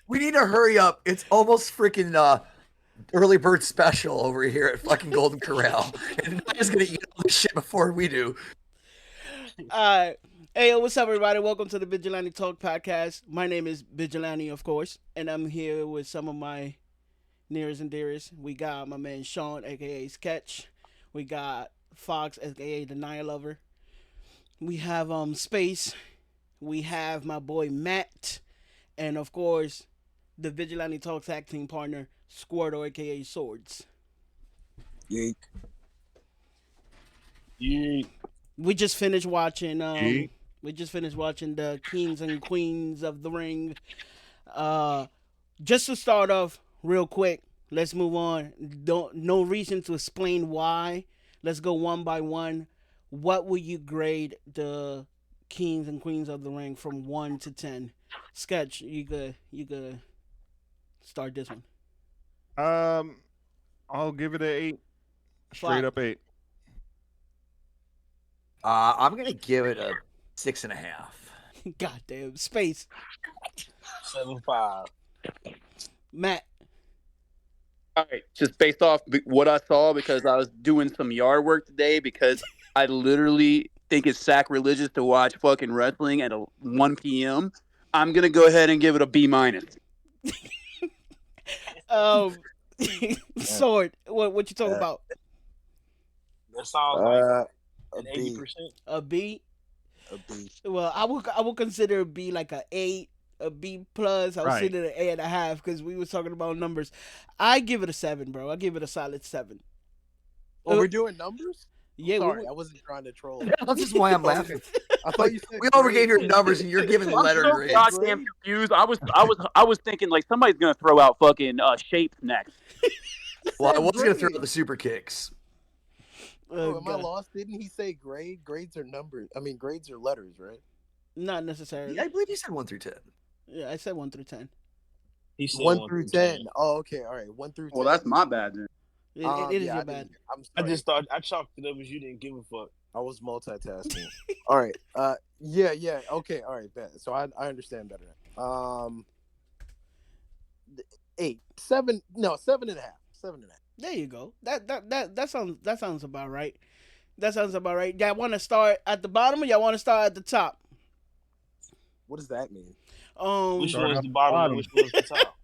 We need to hurry up. It's almost freaking early bird special over here at fucking Golden Corral. And Naya's gonna eat all this shit before we do. Uh, hey, what's up, everybody? Welcome to the Vigilante Talk podcast. My name is Vigilante, of course, and I'm here with some of my nearest and dearest. We got my man Sean, aka Sketch. We got Fox, aka the Naya Lover. We have Space. We have my boy Matt, and of course, the Vigilante Talk tag team partner Squirtle, aka Swords. Yeet. Yeah, We just finished watching. Yeet. We just finished watching the Kings and Queens of the Ring. Uh, just to start off real quick, let's move on. Don't no reason to explain why. Let's go one by one. What would you grade the Kings and Queens of the Ring from 1 to 10? Sketch, you could start this one. Um, I'll give it an 8. Straight up 8. I'm gonna give it a 6.5. Goddamn Space, 7-5. Matt. All right, just based off what I saw because I was doing some yard work today because I literally think it's sacrilegious to watch fucking wrestling at 1 p.m. I'm gonna go ahead and give it a B minus. Um, Sword. What you talking about? That sounds like A an B. 80%. A B? A B. Well, I would consider B like a 8, a B plus. I would Right. sit at an 8.5 because we was talking about numbers. I give it a 7, bro. I give it a solid 7. Oh, we're doing numbers? Yeah, Sorry, I wasn't trying to troll. That's just why I'm laughing. I thought you said We overgave grade. your numbers and you're giving I'm letter so grades. goddamn confused. I was thinking like somebody's gonna throw out fucking shapes next. Well, I was gonna throw grade. out the super kicks. Oh, am I God. lost? Didn't he say grade? Grades are numbers. I mean, grades are letters, right? Not necessarily. Yeah, I believe you said 1 through 10. Yeah, I said 1 through 10. He said 1 through 10. Oh, okay. All right. 1 through 10. Well, that's my bad then. It is yeah, your I bad. didn't- I'm I sorry. just thought I chalked it up as you didn't give a fuck. I was multitasking. All right. Yeah. Okay. All right. Bet. So I understand better. 8, 7. No, 7.5. 7.5. There you go. That sounds about right. That sounds about right. Y'all want to start at the bottom or y'all want to start at the top? What does that mean? Which Start one's at the the bottom and bottom. which one's the top?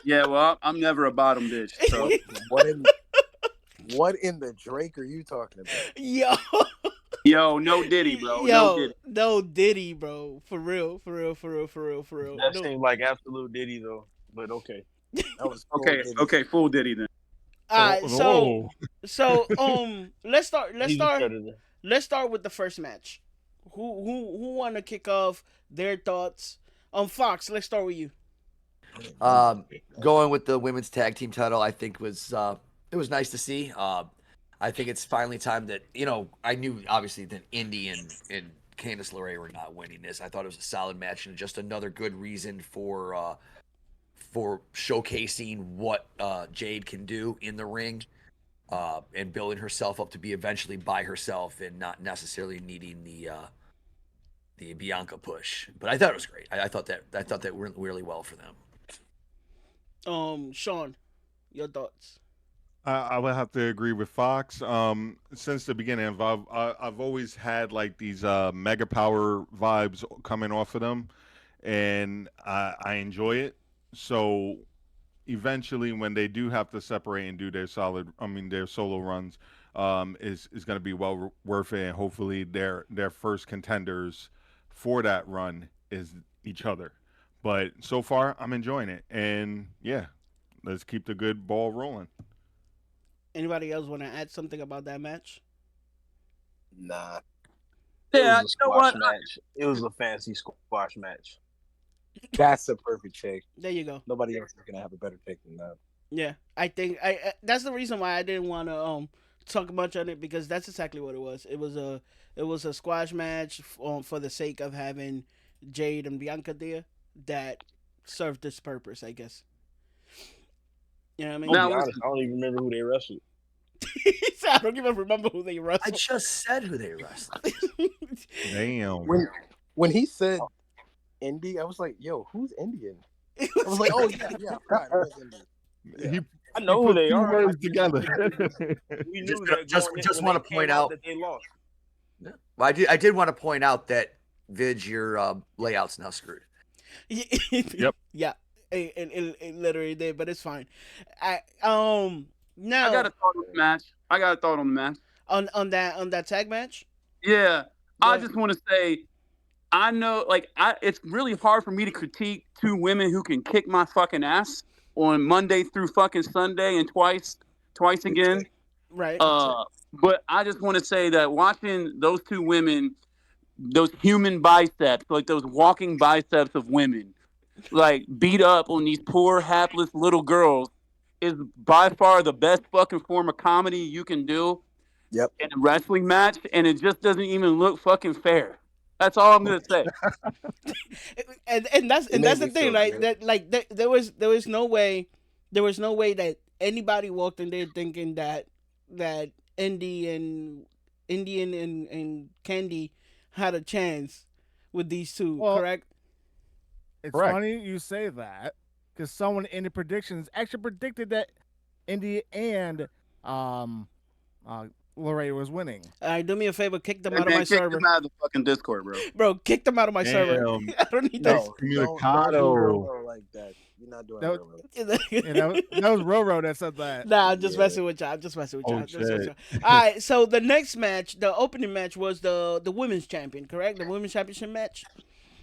Yeah, well, I'm never a bottom bitch. So What in what in the Drake are you talking about? Yo, yo, no Diddy, bro. No yo, Diddy. no Diddy, bro. For real. That No. seems like absolute Diddy though. But okay. That was Okay, full Diddy then. All right, Oh, so let's start. He's a predator. Let's start with the first match. Who want to kick off their thoughts? Fox, let's start with you. Going with the women's tag team title, I think was it was nice to see. I think it's finally time that I knew obviously that Indy and Candice LeRae were not winning this. I thought it was a solid match and just another good reason for showcasing what Jade can do in the ring. And building herself up to be eventually by herself and not necessarily needing the Bianca push. But I thought it was great. I thought that went really well for them. Sean, your thoughts? I would have to agree with Fox. Since the beginning, I've always had like these mega power vibes coming off of them, and I enjoy it. So eventually, when they do have to separate and do their their solo runs, is going to be well worth it, and hopefully their first contenders for that run is each other. But so far, I'm enjoying it, and yeah, let's keep the good ball rolling. Anybody else want to add something about that match? Nah. Yeah, It was a you know squash what? match. It was a fancy squash match. That's a perfect take. There you go. Nobody else is gonna have a better take than that. Yeah, I think that's the reason why I didn't want to talk much on it because that's exactly what it was. It was a squash match for the sake of having Jade and Bianca there that served its purpose, I guess. You know what I mean? I'll Now, be honest, listen. I don't even remember who they wrestled. I don't even remember who they I wrestled. just said who they wrestled. Damn. When he said Indy, I was like, "Yo, who's Indian?" It I was like, oh yeah, I forgot it was Indy. Yeah. He I he know who put they two are. words together. We Just- knew that just- going in, just when wanna they came point out- that they lost. Yeah. Well, I did want to point out that Vidge, your layout's now screwed. Yep. Yeah. It literally did, but it's fine. I now I got a thought on the match. I got a thought on the match. on that tag match. Yeah, I Go just want to say, I know, like, it's really hard for me to critique two women who can kick my fucking ass on Monday through fucking Sunday and twice again. Right. But I just want to say that watching those two women, those human biceps, like those walking biceps of women, like beat up on these poor hapless little girls, is by far the best fucking form of comedy you can do Yep. in a wrestling match, and it just doesn't even look fucking fair. That's all I'm gonna say. And that's It the made me thing, feel like good. that, like there was no way that anybody walked in there thinking that Indian and Candy had a chance with these two. Well, correct. It's Correct. funny you say that because someone in the predictions actually predicted that Indy and Lorraine was winning. Do me a favor, kick them Hey, out of man, my kick server, them out of the fucking Discord, bro. bro. Kick them out of my server. Damn. I don't need No, don't do Excommunicado. Roro like that. You're not doing That- Roro. that. Yeah, that was Roro that said that. Nah, I'm just Yeah. messing with y'all. I'm just messing with y'all. Oh, I'm just messing with shit. y'all. All right, so the next match, the opening match, was the women's champion, correct? The women's championship match.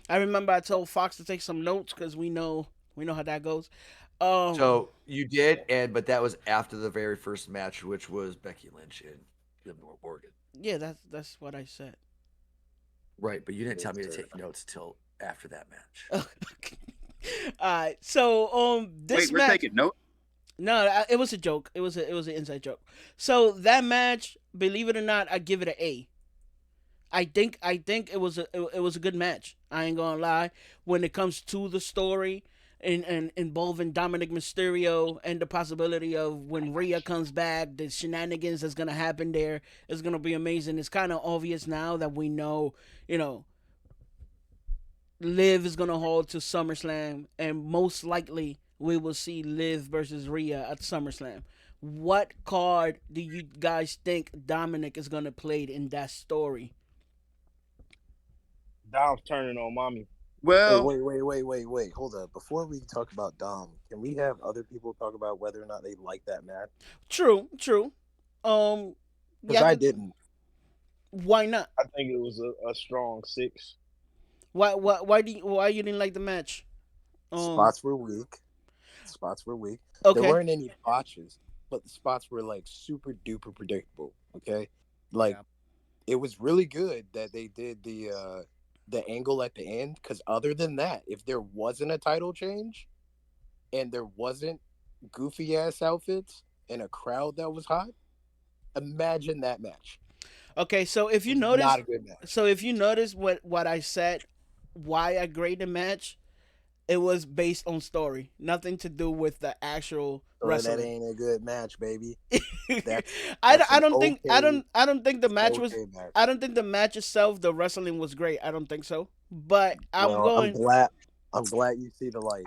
I remember I told Fox to take some notes because we know how that goes. So you did, but that was after the very first match, which was Becky Lynch and Liv Morgan. yeah, that's what I said. Right, but you didn't tell me to take notes till after that match. All right, so this Wait, we're match. taking notes. No, it was a joke. It was an inside joke. So that match, believe it or not, I give it an A. I think it was a good match. I ain't gonna lie. When it comes to the story and involving Dominic Mysterio and the possibility of when Rhea comes back, the shenanigans that's gonna happen there is gonna be amazing. It's kind of obvious now that we know, Liv is gonna hold to SummerSlam, and most likely we will see Liv versus Rhea at SummerSlam. What card do you guys think Dominic is gonna play in that story? Dom's turning on mommy. Hey, Well, wait. Hold up. Before we talk about Dom, can we have other people talk about whether or not they like that match? True. Because Yeah, I didn't. why not? I think it was a strong 6. Why you didn't like the match? Spots were weak. Okay. There weren't any botches, but the spots were like super duper predictable. Okay, like it was really good that they did the angle at the end. Because other than that, if there wasn't a title change, and there wasn't goofy ass outfits and a crowd that was hot, imagine that match. Okay, so if you It was notice, not a good match. what I said, why I grade the match, it was based on story, nothing to do with the actual So wrestling. that ain't a good match, baby. I that's don't think an the match was. Okay match. I don't think the match itself, the wrestling was great. I don't think so. But Well, I'm glad you see the light.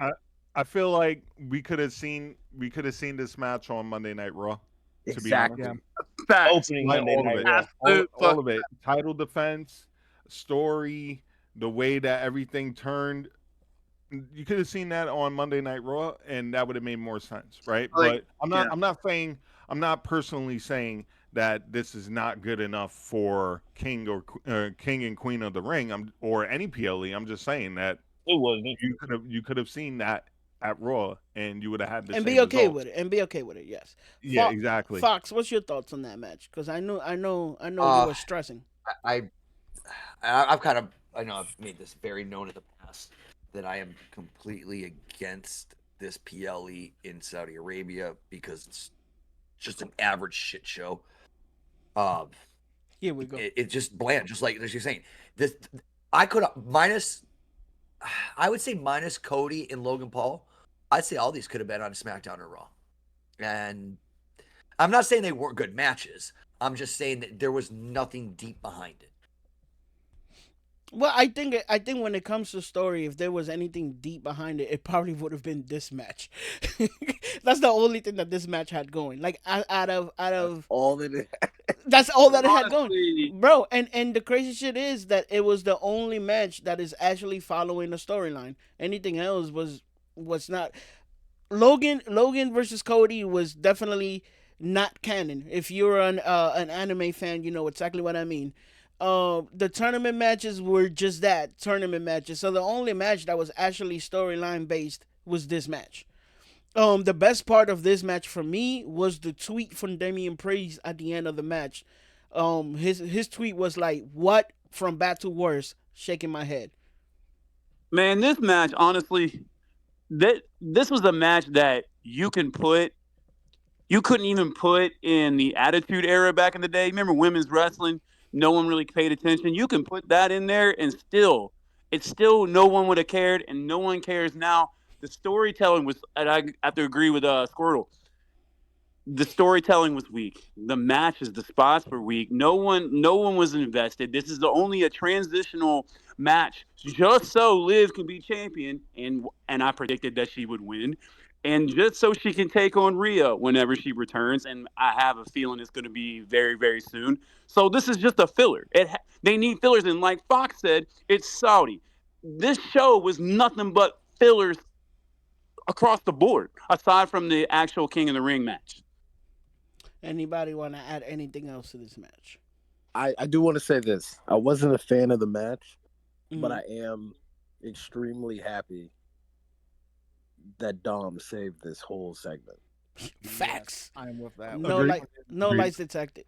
I feel like we could have seen this match on Monday Night Raw. To be Exactly. honest. facts. Opening Like Monday all of Night it. Raw. Absolute All of it. Title defense, story, the way that everything turned. You could have seen that on Monday Night Raw, and that would have made more sense, right? Like, But I'm not personally saying that this is not good enough for King and Queen of the Ring, or any PLE. I'm just saying that It wasn't. you could have seen that at Raw, and you would have had the and same be okay results. with it. And be okay with it. Yes. Yeah, Fo- exactly. Fox, what's your thoughts on that match? Because I know you were stressing. I've I know I've made this very known in the past that I am completely against this PLE in Saudi Arabia because it's just an average shit show. Here we go. It's just bland, just like you're saying. This I could I would say minus Cody and Logan Paul. I'd say all these could have been on SmackDown or Raw. And I'm not saying they weren't good matches. I'm just saying that there was nothing deep behind it. Well, I think when it comes to story, if there was anything deep behind it, it probably would have been this match. That's the only thing that this match had going. Like out of All it is. that's all that it had going, Honestly, bro. And the crazy shit is that it was the only match that is actually following the storyline. Anything else was not. Logan versus Cody was definitely not canon. If you're an anime fan, you know exactly what I mean. The tournament matches were just that, tournament matches. So the only match that was actually storyline based was this match. The best part of this match for me was the tweet from Damian Priest at the end of the match. His tweet was like, "What from bad to worse?" Shaking my head. man, this match, honestly, this was a match that you couldn't even put in the Attitude Era back in the day. Remember women's wrestling? No one really paid attention. You can put that in there, and it's still no one would have cared, and no one cares now. The storytelling was, and I have to agree with Squirtle. The storytelling was weak. The matches, the spots were weak. No one was invested. This is the only a transitional match just so Liv can be champion, and I predicted that she would win, and just so she can take on Rhea whenever she returns. And I have a feeling it's going to be very very soon. So this is just a filler. They need fillers, and like Fox said, it's Saudi. This show was nothing but fillers across the board, aside from the actual King of the Ring match. Anybody want to add anything else to this match? I do want to say this. I wasn't a fan of the match, but Mhm. I am extremely happy that Dom saved this whole segment. Facts. I am with that. No Agreed. light, no Agreed. lights detected.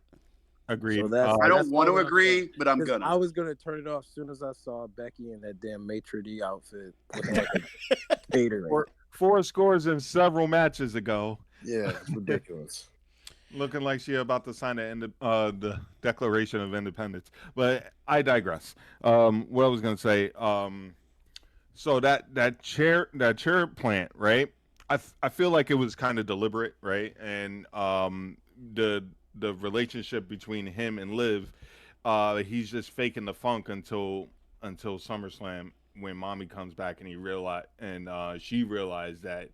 Agreed. So that's I that's don't want all to I'm agree, saying. but I'm 'Cause gonna. I was gonna turn it off as soon as I saw Becky in that damn maitre d' outfit looking like a catering. Four scores and several matches ago, Yeah, it's ridiculous. looking like she about to sign the Declaration of Independence. But I digress. What I was gonna say. So that chair plant, right? I feel like it was kind of deliberate, right? And the relationship between him and Liv, he's just faking the funk until SummerSlam when Mommy comes back and she realized that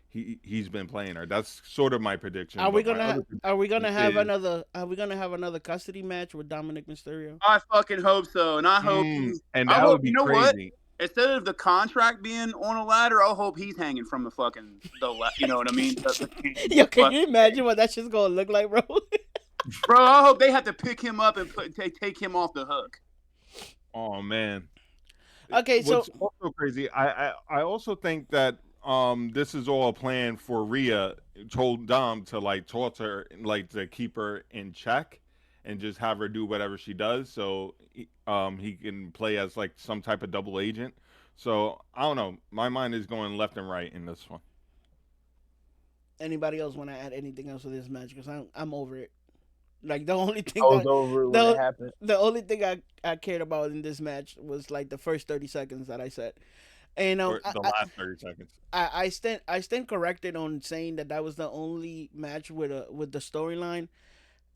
he's been playing her. That's sort of my prediction. Are we But my gonna other are we gonna prediction have is, another Are we gonna have another custody match with Dominic Mysterio? I fucking hope so, and I hope and I that hope would be you know what? crazy. Instead of the contract being on a ladder, I hope he's hanging from the fucking you know what I mean? Yo, can you imagine what that shit's gonna look like, bro? Bro, I hope they have to pick him up and take him off the hook. Oh man. Okay, so What's also crazy, I also think that this is all a plan for Rhea told Dom to like talk to her, like to keep her in check and just have her do whatever she does, so he can play as like some type of double agent. So I don't know. My mind is going left and right in this one. anybody else want to add anything else to this match? Because I'm over it. Like the only thing I was that over it when it the happened. the only thing I cared about in this match was like the first 30 seconds that I said. And Or the last 30 seconds. I stand corrected on saying that was the only match with the storyline.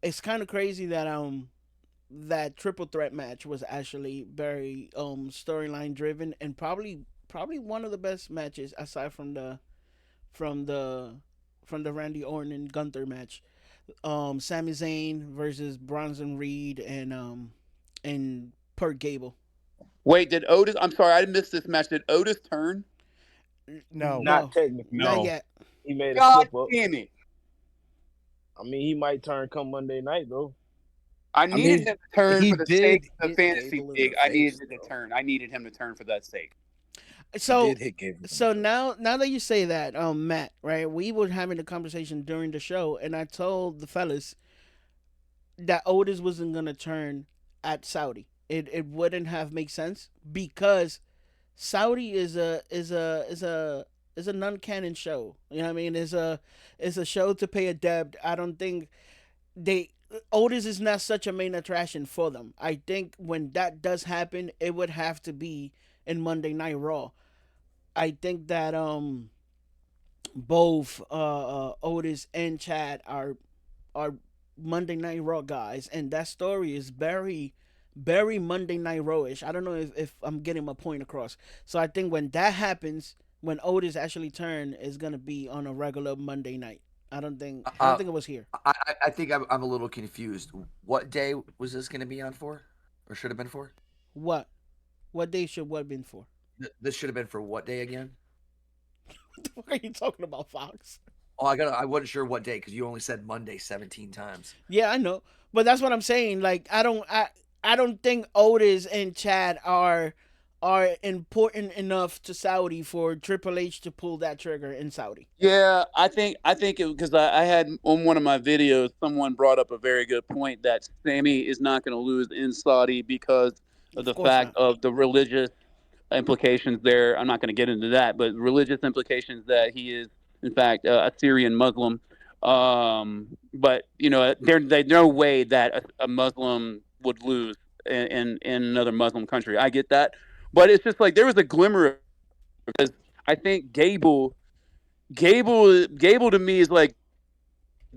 It's kind of crazy that triple threat match was actually very storyline driven, and probably one of the best matches aside from the from the Randy Orton and Gunther match. Sami Zayn versus Bronson Reed and Perk Gable. Wait, did Otis? I'm sorry, I missed this match. Did Otis turn? No. Not technically. Not No. yet. He made a God slip up. damn it! I mean, he might turn come Monday night though. I needed mean, him to turn he for the did sake of the hit fantasy Gable in league. the I needed face, him to though. turn. I needed him to turn for that sake. So Did hit Gable. so now that you say that, Matt, right? We were having a conversation during the show, and I told the fellas that Otis wasn't gonna turn at Saudi. It wouldn't have made sense because Saudi is a non-canon show. You know what I mean? It's a show to pay a debt. I don't think they Otis is not such a main attraction for them. I think when that does happen, it would have to be in Monday Night Raw. I think that both Otis and Chad are Monday Night Raw guys, and that story is very very Monday Night Raw-ish. I don't know if I'm getting my point across. So I think when that happens, when Otis actually turn, is gonna be on a regular Monday night. I don't Uh, think it was here. I think I'm a little confused. What day was this going to be on for, or should have been for? What? What day should what have been for? This should have been for what day again? What are you talking about, Fox? Oh, I wasn't sure what day because you only said Monday 17 times. Yeah, I know, but that's what I'm saying. Like, I don't think Otis and Chad are important enough to Saudi for Triple H to pull that trigger in Saudi. Yeah, I think it because I had on one of my videos, someone brought up a very good point that Sammy is not going to lose in Saudi because of Of the course fact not. of the religious implications there. I'm not going to get into that, but religious implications that he is, in fact, a Syrian Muslim. But there's no way that a Muslim would lose in another Muslim country. I get that, but it's just like there was a glimmer of because I think Gable to me is like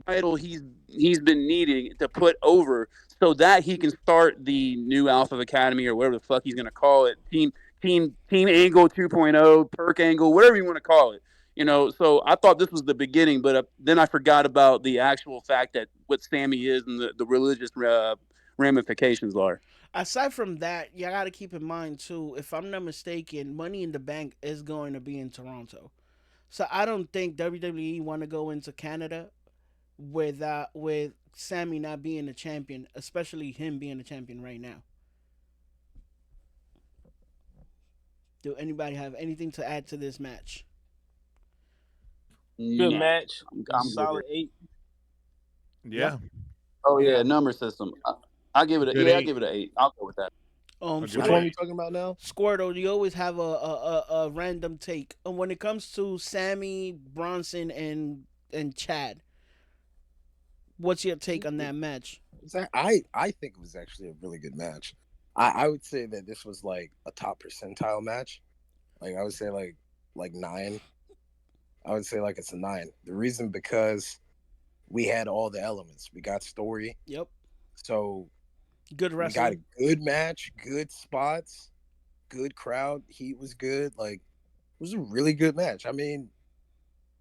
title he's been needing to put over so that he can start the new Alpha Academy or whatever the fuck he's gonna call it, team Angle 2.0, Perk Angle, whatever you want to call it. So I thought this was the beginning, but then I forgot about the actual fact that what Sammy is and the religious ramifications are. Aside from that, you got to keep in mind too. If I'm not mistaken, Money in the Bank is going to be in Toronto. So I don't think WWE want to go into Canada with Sammy not being a champion, especially him being a champion right now. Do anybody have anything to add to this match? Good No, match. I'm good here. Solid 8. Yeah, Oh yeah, Yeah. number system. I give it a good yeah, I eight. give it an 8. I'll go with that. A good Which Squirt, one are eight. you talking about now? Squirtle, you always have a random take. And when it comes to Sammy, Bronson, and Chad, what's your take on that match? I think it was actually a really good match. I would say that this was like a top percentile match. Like I would say like 9. I would say like it's a 9. The reason because we had all the elements. We got story, Yep. so Good we got a wrestling. good match, good spots, good crowd. Heat was good. Like it was a really good match. I mean,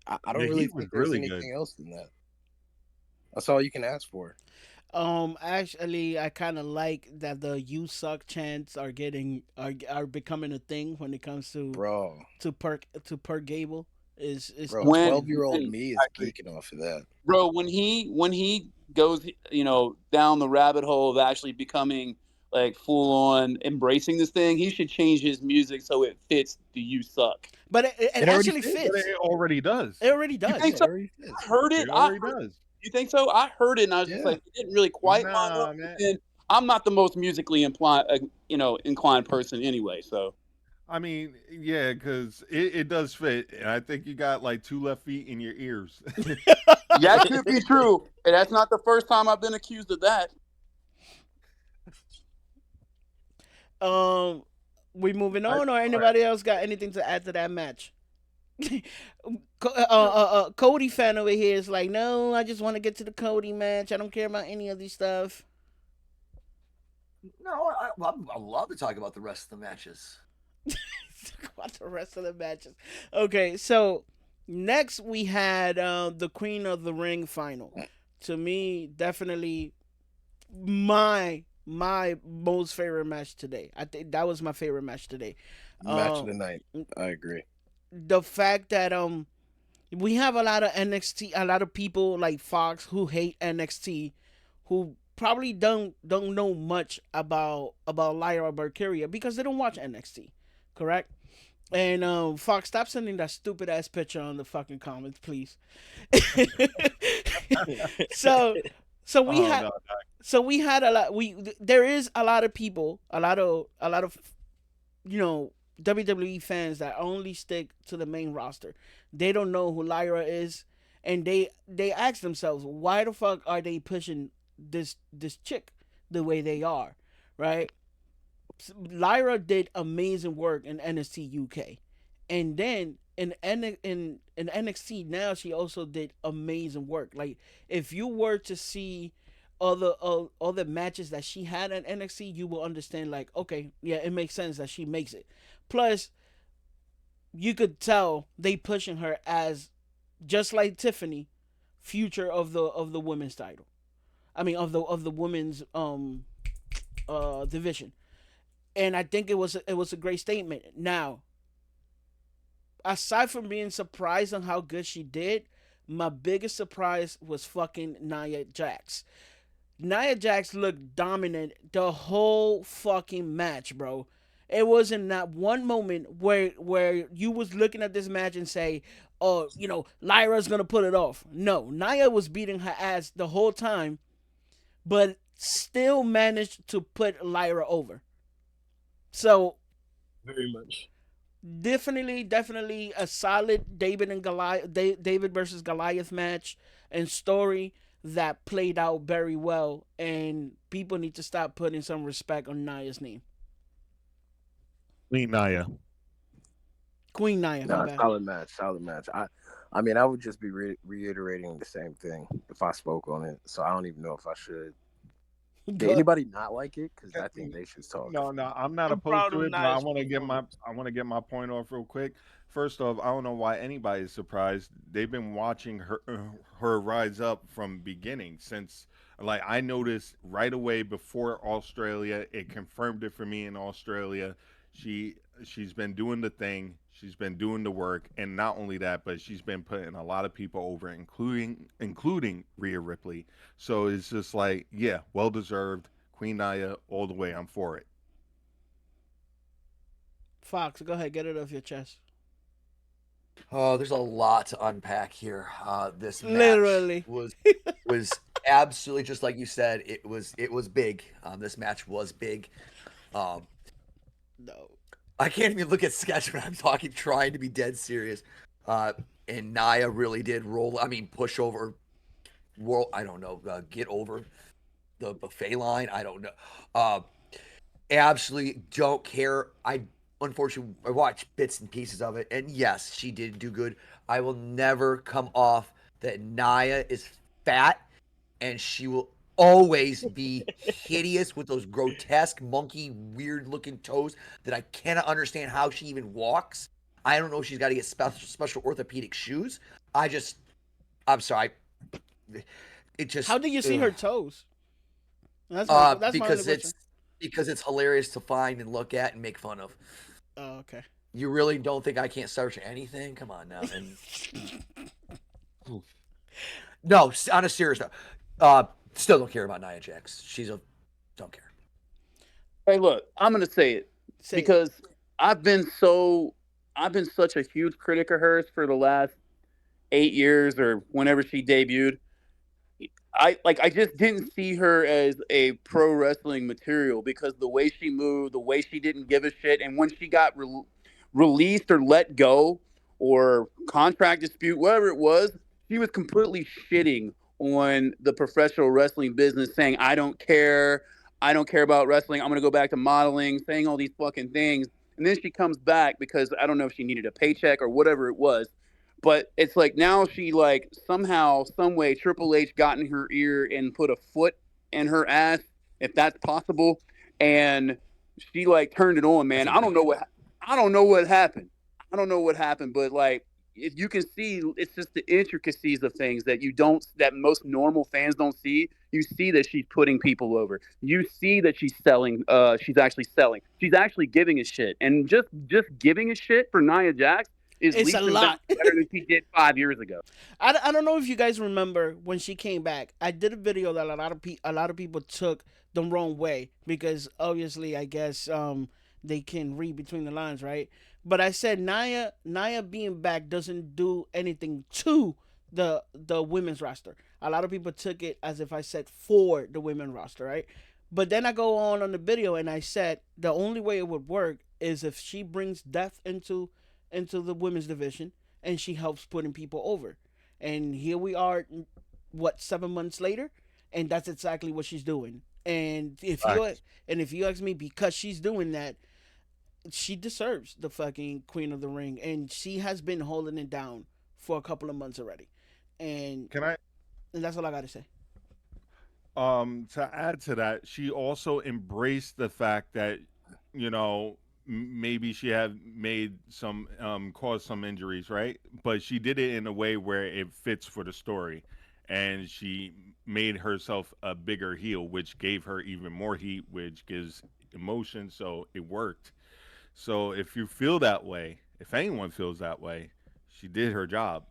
I don't The really Heat was think there's really good. anything else than that. That's all you can ask for, Actually, I kind of like that the "You suck" chants are becoming a thing when it comes bro. to Per Gable. Is Bro, When 12-year-old when me I is agree. geeking off of that. Bro, when he goes, down the rabbit hole of actually becoming like full on embracing this thing, he should change his music so it fits the "You Suck." but it It already actually fits. But fits. it already does. It already You does. think Yeah, it so? already I fits. heard it. It I already heard. does. You think so? I heard it, and I was just Yeah. like, it didn't really quite line Nah, up. man. And I'm not the most musically inclined person anyway. So I mean, yeah, because it does fit, and I think you got like two left feet in your ears. that could be true, and that's not the first time I've been accused of that. Um, we moving I, on, or anybody else got anything to add to that match? Cody fan over here is like, no, I just want to get to the Cody match. I don't care about any of these stuff. No, I love to talk about the rest of the matches. About the rest of the matches. Okay, so next we had the Queen of the Ring final. To me, definitely my most favorite match today. I think that was my favorite match today. Match of Um, the night. I agree. the fact that we have a lot of NXT, a lot of people like Fox who hate NXT, who probably don't know much about Lyra Valkyria because they don't watch NXT, correct? And Fox, stop sending that stupid ass picture on the fucking comments, please. so so we oh had no, we had a lot. There is a lot of people, a lot of WWE fans that only stick to the main roster. They don't know who Lyra is, and they ask themselves, why the fuck are they pushing this chick the way they are, right? Lyra did amazing work in NXT UK, and then in NXT now she also did amazing work. Like if you were to see all the matches that she had at NXT, you will understand like, okay, yeah, it makes sense that she makes it. Plus, you could tell they pushing her as just like Tiffany, future of the women's title. I mean of the women's division. And I think it was a great statement. Now, aside from being surprised on how good she did, my biggest surprise was fucking Nia Jax. Nia Jax looked dominant the whole fucking match, bro. It wasn't that one moment where you was looking at this match and say, "Oh, you know, Lyra's gonna put it off." No, Nia was beating her ass the whole time, but still managed to put Lyra over. So Very much. definitely a solid David and Goliath, David versus Goliath match and story that played out very well. And people need to stop putting some respect on Nia's name. Queen Naya. Queen Nia, my Nah, bad. solid match, solid match. I mean, I would just be reiterating the same thing if I spoke on it. So I don't even know if I should. Did anybody not like it? Because I think they should talk. No, I'm not I'm opposed proud to of it, but I Nia's want to get my performance. point off real quick. First off, I don't know why anybody is surprised. They've been watching her rise up from beginning since like I noticed right away before Australia. It confirmed it for me in Australia. She she's been doing the thing. She's been doing the work, and not only that, but she's been putting a lot of people over, including Rhea Ripley. So it's just like, yeah, well deserved. Queen Naya all the way. I'm for it. Fox, go ahead, get it off your chest. Oh, there's a lot to unpack here. This match Literally. was absolutely just like you said. It was big. This match was big. Um, No. I can't even look at sketch when I'm talking, trying to be dead serious. Uh, and Naya really did roll. I mean, push over. Roll. I don't know. Get over the buffet line. I don't know. Uh, absolutely don't care. I unfortunately I watched bits and pieces of it, and yes, she did do good. I will never come off that Naya is fat, and she will always be hideous with those grotesque, monkey, weird-looking toes that I cannot understand how she even walks. I don't know if she's got to get special orthopedic shoes. I'm sorry. It How just did you see her toes? That's my only because question. it's hilarious to find and look at and make fun of. Oh, okay. You really don't think I can't search anything? Come on now. And no, on a serious note, still don't care about Nia Jax. Don't care. Hey, look, I'm gonna say it Say it. because I've been so I've been such a huge critic of hers for the last 8 years or whenever she debuted. I just didn't see her as a pro wrestling material because the way she moved, the way she didn't give a shit, and when she got released or let go or contract dispute, whatever it was, she was completely shitting on the professional wrestling business, saying I don't care about wrestling, I'm gonna go back to modeling, saying all these fucking things, and then she comes back because I don't know if she needed a paycheck or whatever it was, but it's like now she like somehow, some way, Triple H got in her ear and put a foot in her ass, if that's possible, and she like turned it on, That's man. a reach. I don't know what happened. I don't know what happened, but like if you can see, it's just the intricacies of things that you don't, that most normal fans don't see. You see that she's putting people over. You see that she's selling. She's actually selling. She's actually giving a shit, and just giving a shit for Nia Jax is It's a leaps and bounds lot. better than she did 5 years ago. I don't know if you guys remember when she came back. I did a video that a lot of people took the wrong way because obviously I guess they can read between the lines, right? But I said Nia being back doesn't do anything to the women's roster. A lot of people took it as if I said for the women's roster, right? But then I go on the video and I said the only way it would work is if she brings depth into the women's division and she helps putting people over. And here we are, what, 7 months later, and that's exactly what she's doing. Facts. And if you ask me, because she's doing that, she deserves the fucking Queen of the Ring, and she has been holding it down for a couple of months already, and Can I and that's all I gotta say. To add to that, she also embraced the fact that, you know, maybe she had made some caused some injuries, right? But she did it in a way where it fits for the story, and she made herself a bigger heel, which gave her even more heat, which gives emotion. So it worked. So if you feel that way, if anyone feels that way, she did her job.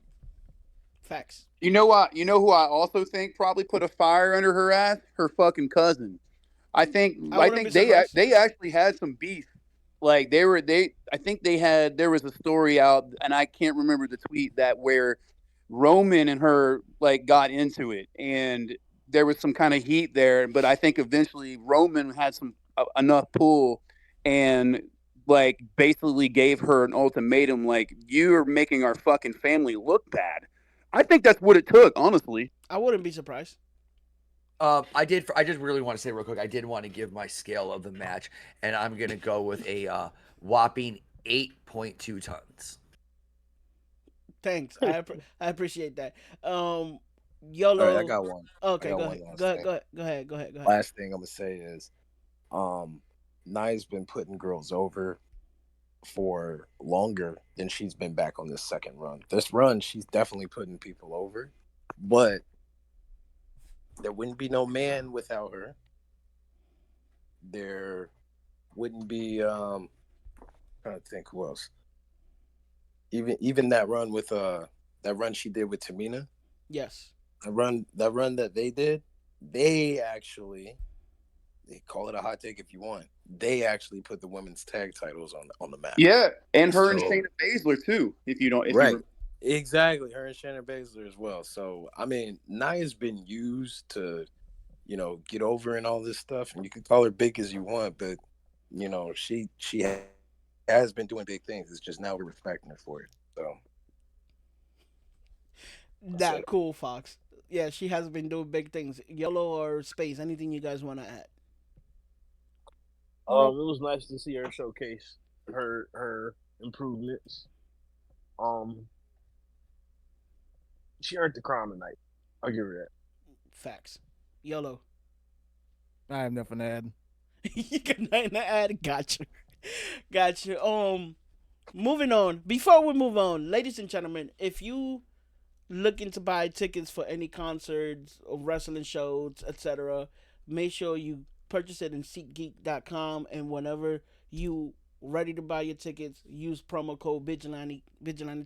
Facts. You know what? You know who I also think probably put a fire under her ass? Her fucking cousin. I think I I wouldn't be think surprised. they actually had some beef. Like they I think they had there was a story out and I can't remember the tweet that where Roman and her like got into it and there was some kind of heat there, but I think eventually Roman had some enough pull and like basically gave her an ultimatum like you're making our fucking family look bad. I think that's what it took, honestly. I wouldn't be surprised. I just really want to say real quick. I did want to give my scale of the match, and I'm gonna go with a whopping 8.2 tons. Thanks. I appreciate that. All right, I YOLO. got one. I Okay, got go one ahead. last Go ahead. thing. Go ahead. Go ahead. Go ahead. Go ahead. Last thing I'm gonna say is, um, Nia's been putting girls over for longer than she's been back on this second run. This run, she's definitely putting people over, but there wouldn't be no man without her. There wouldn't be trying to think who else. Even that run with that run she did with Tamina, Yes. that run that they did, they actually they call it a hot take if you want. They actually put the women's tag titles on the map. Yeah, and her and So Shayna Baszler too. If you don't, if right, you exactly, her and Shannon Baszler as well. So I mean, Nia's been used to get over and all this stuff, and you can call her big as you want, but she has been doing big things. It's just now we're respecting her for it. So that's That it. cool, Fox. Yeah, she has been doing big things. Yellow or space? Anything you guys want to add? It was nice to see her showcase her improvements. Um, she earned the crown tonight. I'll give her that. Facts. Yellow. I have nothing to add. You can nothing to add. Gotcha. Gotcha. Moving on. Before we move on, ladies and gentlemen, if you looking to buy tickets for any concerts or wrestling shows, etc., make sure you purchase it in SeatGeek.com. And whenever you ready to buy your tickets, use promo code Vigilante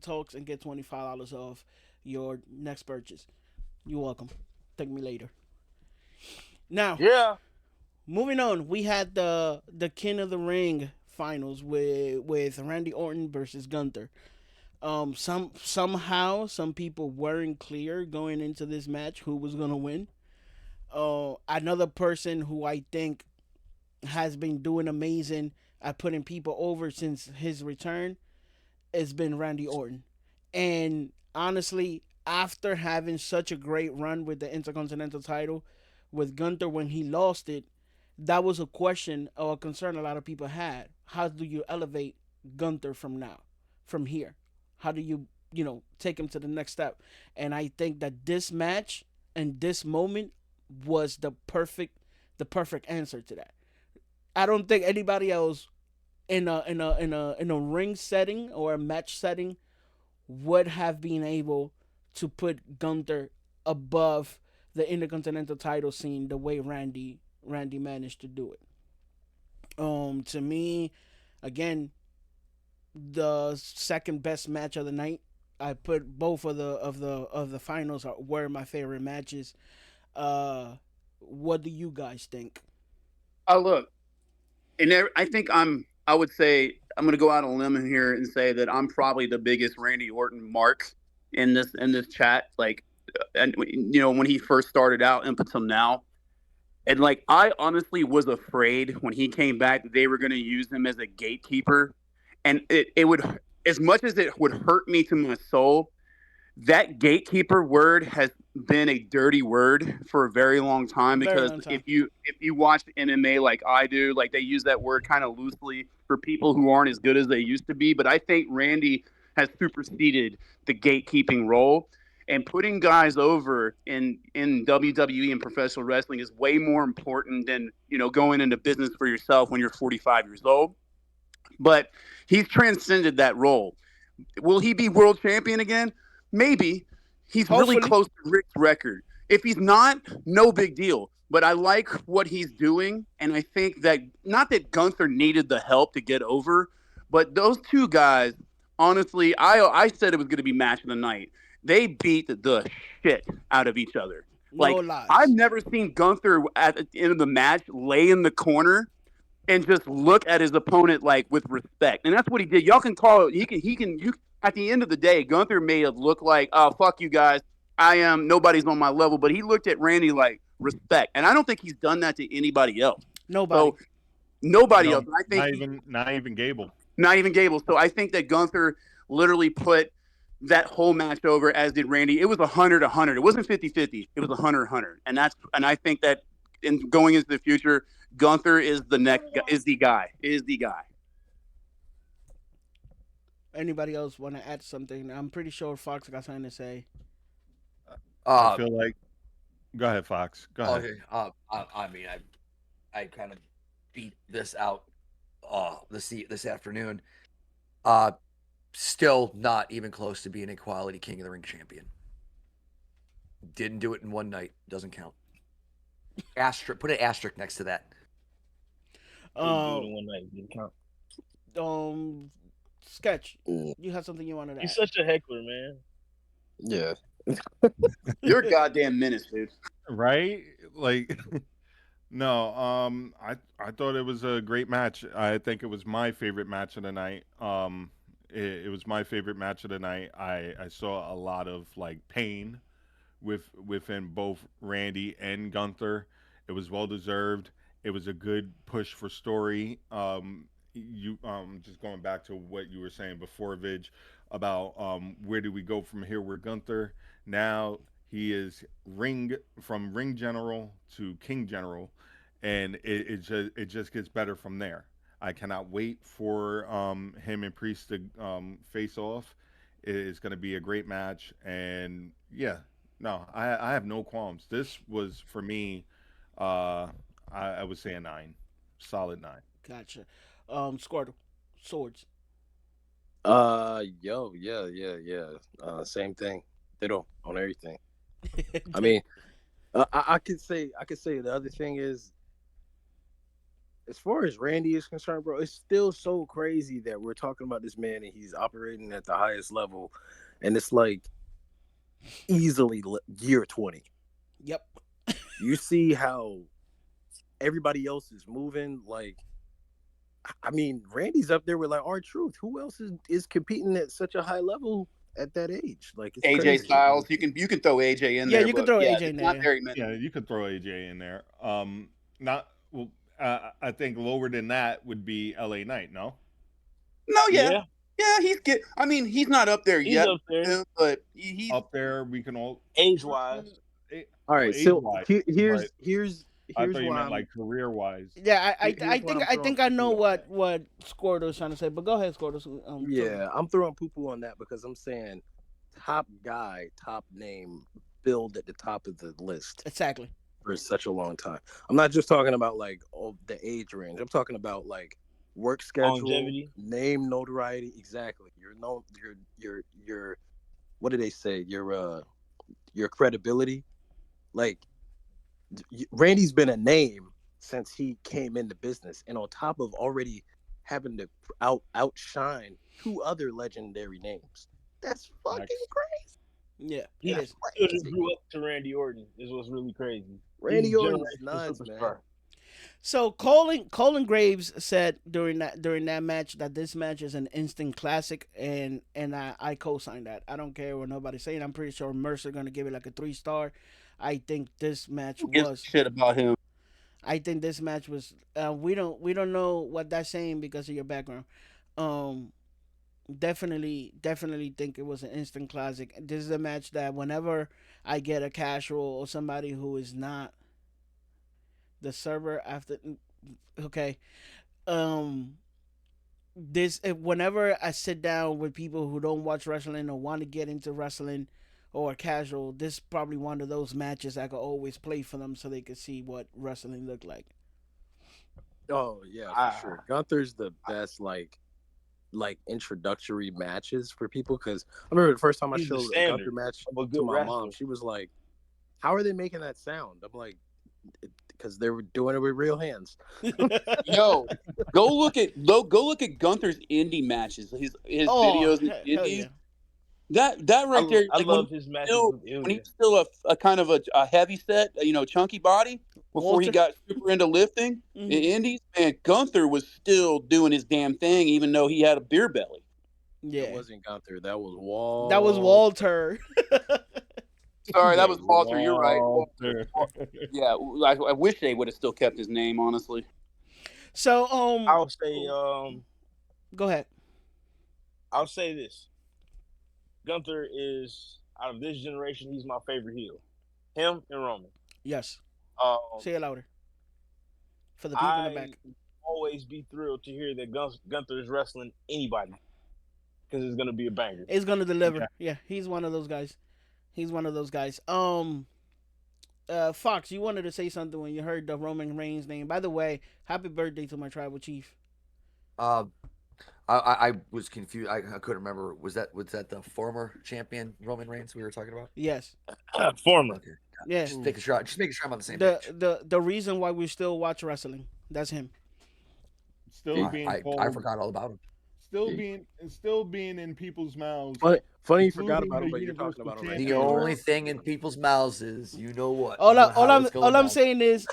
Talks and get $25 off your next purchase. You're welcome. Thank me later. Now, Yeah. moving on, we had the King of the Ring finals with Randy Orton versus Gunther. Somehow some people weren't clear going into this match who was gonna win. Another person who I think has been doing amazing at putting people over since his return has been Randy Orton. And honestly, after having such a great run with the Intercontinental title with Gunther when he lost it, that was a question or a concern a lot of people had. How do you elevate Gunther from here? How do you take him to the next step? And I think that this match and this moment was the perfect answer to that. I don't think anybody else in a ring setting or a match setting would have been able to put Gunther above the Intercontinental title scene the way Randy managed to do it. To me, again, the second best match of the night. I put both of the finals were my favorite matches. Uh, what do you guys think? look, and I think I would say I'm going to go out on a limb in here and say that I'm probably the biggest Randy Orton mark in this chat. Like, and when he first started out up until now, and like I honestly was afraid when he came back that they were going to use him as a gatekeeper, and it would as much as it would hurt me to my soul. That gatekeeper word has been a dirty word for a very long time Very because long if time. you watch MMA like I do, like they use that word kind of loosely for people who aren't as good as they used to be. But I think Randy has superseded the gatekeeping role. And putting guys over in WWE and professional wrestling is way more important than, going into business for yourself when you're 45 years old. But he's transcended that role. Will he be world champion again? Maybe. He's really Hopefully. close to Rick's record. If he's not, no big deal. But I like what he's doing, and I think that not that Gunther needed the help to get over, but those two guys, honestly, I said it was going to be match of the night. They beat the shit out of each other. No Like I've lies. never seen Gunther at the end of the match lay in the corner and just look at his opponent like with respect. And that's what he did. Y'all can call it. You at the end of the day, Gunther may have looked like, oh fuck you guys, I am nobody's on my level, but he looked at Randy like respect. And I don't think he's done that to anybody else. Nobody. So nobody No, else. I think not even Gable. not even Gable. So I think that Gunther literally put that whole match over, as did Randy. It was 100-100. It wasn't 50-50. It was 100-100. And I think that in going into the future, Gunther is the next is the guy. Is the guy. Anybody else want to add something? I'm pretty sure Fox got something to say. I Uh, feel like. Go ahead, Fox. Go ahead. okay. I mean, I kind of beat this out this afternoon. Uh, Still not even close to being a quality King of the Ring champion. Didn't do it in one night. Doesn't count. Asterisk. Put an asterisk next to that. One night didn't count. Sketch. Mm. You have something you wanted to He's add? such a heckler, man. Yeah. You're a goddamn menace, dude. Right? Like, no. I thought it was a great match. I think it was my favorite match of the night. It was my favorite match of the night. I saw a lot of like pain within both Randy and Gunther. It was well deserved. It was a good push for story. You just going back to what you were saying before, Vidge, about where do we go from here with Gunther? Now he is ring general to king general, and it just gets better from there. I cannot wait for him and Priest to face off. It is going to be a great match, and yeah, no, I have no qualms. This was for me. Uh, I would say a 9, solid 9. Gotcha. Squirtle. Swords. Yeah. Same thing. They don't on everything. I mean, I could say the other thing is, as far as Randy is concerned, bro, it's still so crazy that we're talking about this man and he's operating at the highest level, and it's like easily year 20. Yep. You see how everybody else is moving. Like, I mean, Randy's up there with like R-Truth. Who else is competing at such a high level at that age? Like, it's AJ crazy. Styles, you can throw AJ in Yeah, there. you can but throw yeah, AJ in not there. very many. Yeah, you could throw AJ in there. Not well. I think lower than that would be LA Knight. No. No, Yeah, yeah, I mean, he's not up there he's yet, up there but he's Up there, we can all age wise. All well, right, age so wise. here's But here's I here's thought you why meant I'm like career wise. Yeah, I here's why think I'm I throwing think I know poo-poo on that. what Squirtle's trying to say. But go ahead, Squirtle. Yeah, I'm throwing poo-poo on that because I'm saying top guy, top name, build at the top of the list Exactly. for such a long time. I'm not just talking about like the age range. I'm talking about like work schedule, Longevity. name, notoriety. Exactly. Your what do they say? Your credibility. Like, Randy's been a name since he came into business, and on top of already having to outshine two other legendary names, that's fucking Facts. crazy. Yeah, He it is. just grew up to Randy Orton. Is what's really crazy. Randy He's Orton's generational nuts, man. superstar. So Colin Graves said during that match that this match is an instant classic, and I co-sign that. I don't care what nobody's saying. I'm pretty sure Mercer gonna give it like a 3-star. I think this match who gives a was. shit about him. I think this match was. We don't know what that's saying because of your background. Um, definitely think it was an instant classic. This is a match that whenever I get a casual or somebody who is not the server after, okay, um this whenever I sit down with people who don't watch wrestling or want to get into wrestling or casual, this is probably one of those matches I could always play for them so they could see what wrestling looked like. Oh yeah, for I, sure. Gunther's the best like introductory matches for people because I remember the first time I he's the showed a Gunther standard match of a to good my mom, wrestler. she was like, "How are they making that sound?" I'm like, "Because they were doing it with real hands." Yo, go look at Gunther's indie matches. His Oh, videos in hell indies. yeah. That right there, I like love his matches still with when he Ilya. was still a kind of a heavy set, chunky body before he Walter. got super into lifting in Hmm. indies. Man, Gunther was still doing his damn thing, even though he had a beer belly. That Yeah. wasn't Gunther. That was That was Walt. Walter. Sorry, that Yeah, was Walter. You're right. Walter. Yeah, I wish they would have still kept his name, honestly. So, I'll say go ahead. I'll say this. Gunther is out of this generation, he's my favorite heel. Him and Roman. Yes. Um, Say it louder for the people in the I back. always be thrilled to hear that Gunther is wrestling anybody because it's gonna be a banger. It's gonna deliver. Yeah, he's one of those guys. He's one of those guys. Fox, you wanted to say something when you heard the Roman Reigns name. By the way, happy birthday to my tribal chief. Uh, I was confused. I couldn't remember. Was that the former champion Roman Reigns we were talking about? Yes. Former. Okay. Yeah. Just making sure. Just making sure I'm on the same The page. the reason why we still watch wrestling. That's him. Still being I called, forgot all about him. still being in people's mouths, Funny you forgot including about the him, but you're talking Universal about him right The now. Champion. only thing in people's mouths is you know what. All, I, all how I'm it's going all I'm down. saying is,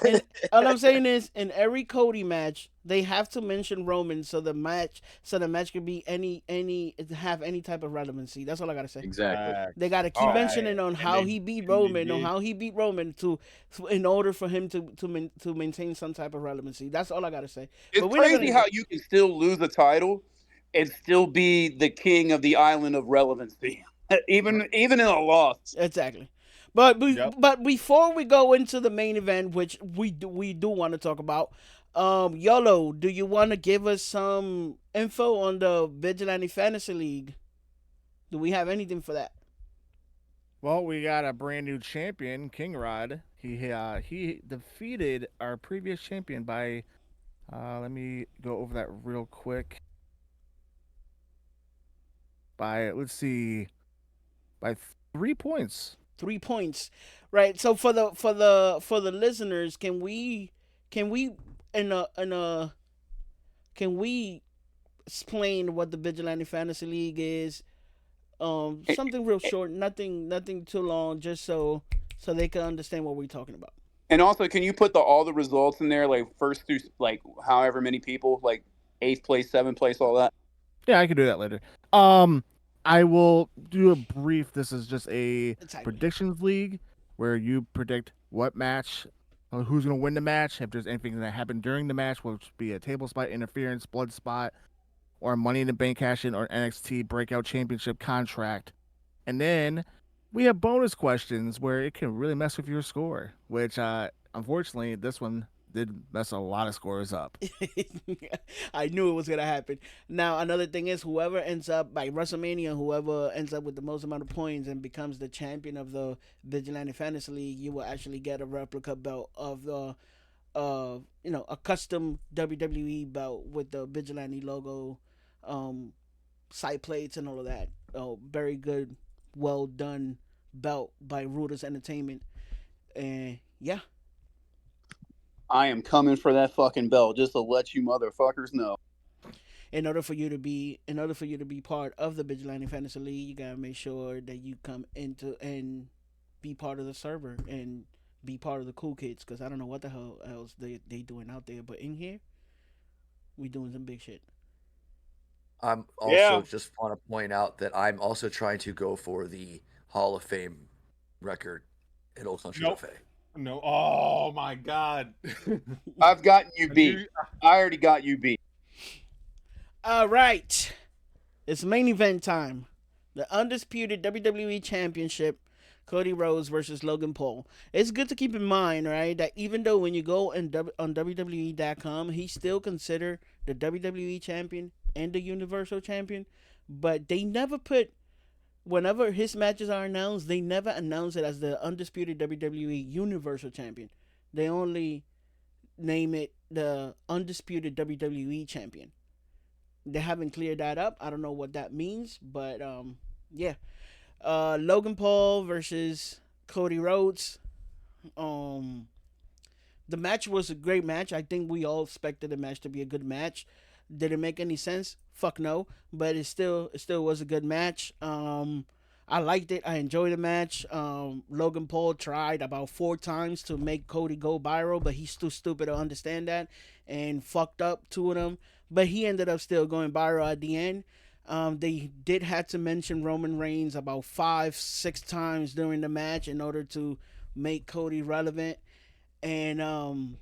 all I'm saying is, in every Cody match, they have to mention Roman so the match can be any have any type of relevancy. That's all I gotta say. Exactly. They gotta keep Oh, mentioning man. on And how they- he beat and they Roman, on did. how he beat Roman in order for him to maintain some type of relevancy. That's all I gotta say. It's But we're not crazy gonna. how you can still lose a title and still be the king of the island of relevancy, even in a loss. Exactly. But Yep. but before we go into the main event, which we do want to talk about, Yolo, do you want to give us some info on the Vigilante Fantasy League? Do we have anything for that? Well, we got a brand new champion, King Rod. He defeated our previous champion by let me go over that real quick. By let's see, by 3 points. 3 points, right? So for the listeners, can we can we explain what the Vigilante Fantasy League is? Something real short, nothing too long, just so they can understand what we're talking about. And also, can you put all the results in there, like first through like however many people, like eighth place, seventh place, all that? Yeah, I can do that later. I will do a brief. This is just a Exactly. predictions league where you predict what match, who's going to win the match, if there's anything that happened during the match, which would be a table spot interference, blood spot, or Money in the Bank cash in, or NXT Breakout Championship contract. And then we have bonus questions where it can really mess with your score, which unfortunately this one did mess a lot of scores up. I knew it was gonna happen. Now another thing is, whoever ends up by WrestleMania, whoever ends up with the most amount of points and becomes the champion of the Vigilante Fantasy League, you will actually get a replica belt of the, a custom WWE belt with the Vigilante logo, side plates and all of that. Very good, well done belt by Ruders Entertainment, and yeah. I am coming for that fucking belt, just to let you motherfuckers know. In order for you to be part of the Vigilante Fantasy League, you gotta make sure that you come into and be part of the server and be part of the cool kids. Because I don't know what the hell else they doing out there, but in here, we doing some big shit. I'm also Yeah. just want to point out that I'm also trying to go for the Hall of Fame record at Old Country Nope. Buffet. No. Oh my God. I've gotten you I beat. do- I already got you beat. All right, it's main event time. The undisputed WWE Championship, Cody Rhodes versus Logan Paul. It's good to keep in mind, right, that even though when you go on WWE.com, he's still considered the WWE Champion and the Universal Champion, but they never put whenever his matches are announced, they never announce it as the undisputed WWE Universal Champion. They only name it the undisputed WWE Champion. They haven't cleared that up. I don't know what that means, but yeah. Logan Paul versus Cody Rhodes. Um, the match was a great match. I think we all expected the match to be a good match. Did it make any sense? Fuck no. But it still was a good match. I liked it. I enjoyed the match. Logan Paul tried about 4 times to make Cody go viral, but he's too stupid to understand that and fucked up 2 of them. But he ended up still going viral at the end. They did have to mention Roman Reigns about 5, 6 times during the match in order to make Cody relevant. And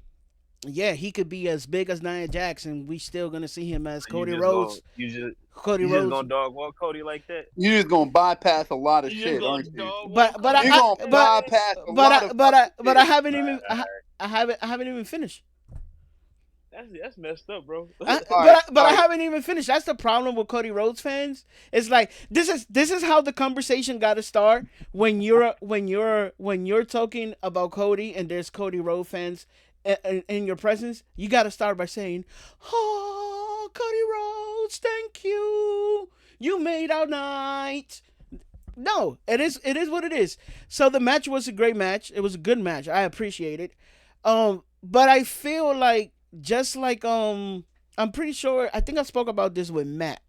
yeah, he could be as big as Nia Jax, and we still gonna see him as Cody Rhodes. Cody You just Rhodes. gonna dog walk Cody like that? You're just gonna bypass a lot of You shit, just gonna aren't you? dog But walk but Cody? You're I, gonna but bypass a but lot I, of but I, fucking but I shit. haven't even I haven't even finished. That's messed up, bro. But I haven't even finished. That's the problem with Cody Rhodes fans. It's like this is how the conversation got to start when you're talking about Cody and there's Cody Rhodes fans in your presence. You got to start by saying, "Oh, Cody Rhodes, thank you. You made our night." No, it is what it is. So the match was a great match. It was a good match. I appreciate it. But I feel like just like I'm pretty sure I think I spoke about this with Matt.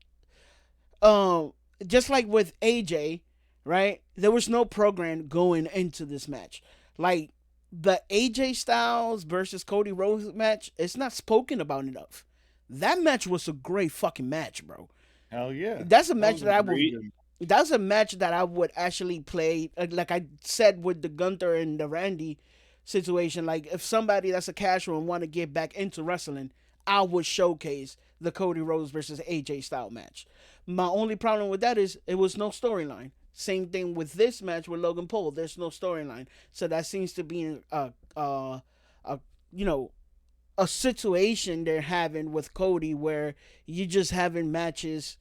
Um just like with AJ, right? There was no program going into this match. Like the AJ Styles versus Cody Rhodes match, it's not spoken about enough. That match was a great fucking match, bro. Hell yeah. That's a match that I would. Agreed. That's a match that I would actually play. Like I said with the Gunther and the Randy situation. Like if somebody that's a casual and want to get back into wrestling, I would showcase the Cody Rhodes versus AJ style match. My only problem with that is it was no storyline. Same thing with this match with Logan Paul. There's no storyline, so that seems to be a you know a situation they're having with Cody where you just having matches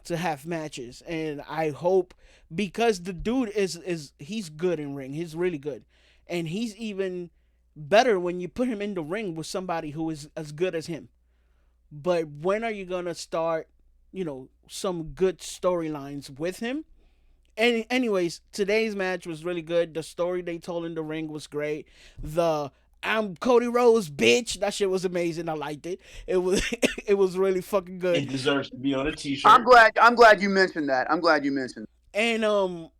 to have matches. And I hope because the dude is he's good in ring. He's really good. And he's even better when you put him in the ring with somebody who is as good as him. But when are you gonna start, some good storylines with him? And anyways, today's match was really good. The story they told in the ring was great. The I'm Cody Rhodes, bitch. That shit was amazing. I liked it. It was it was really fucking good. It deserves to be on a t-shirt. I'm glad you mentioned that. I'm glad you mentioned. And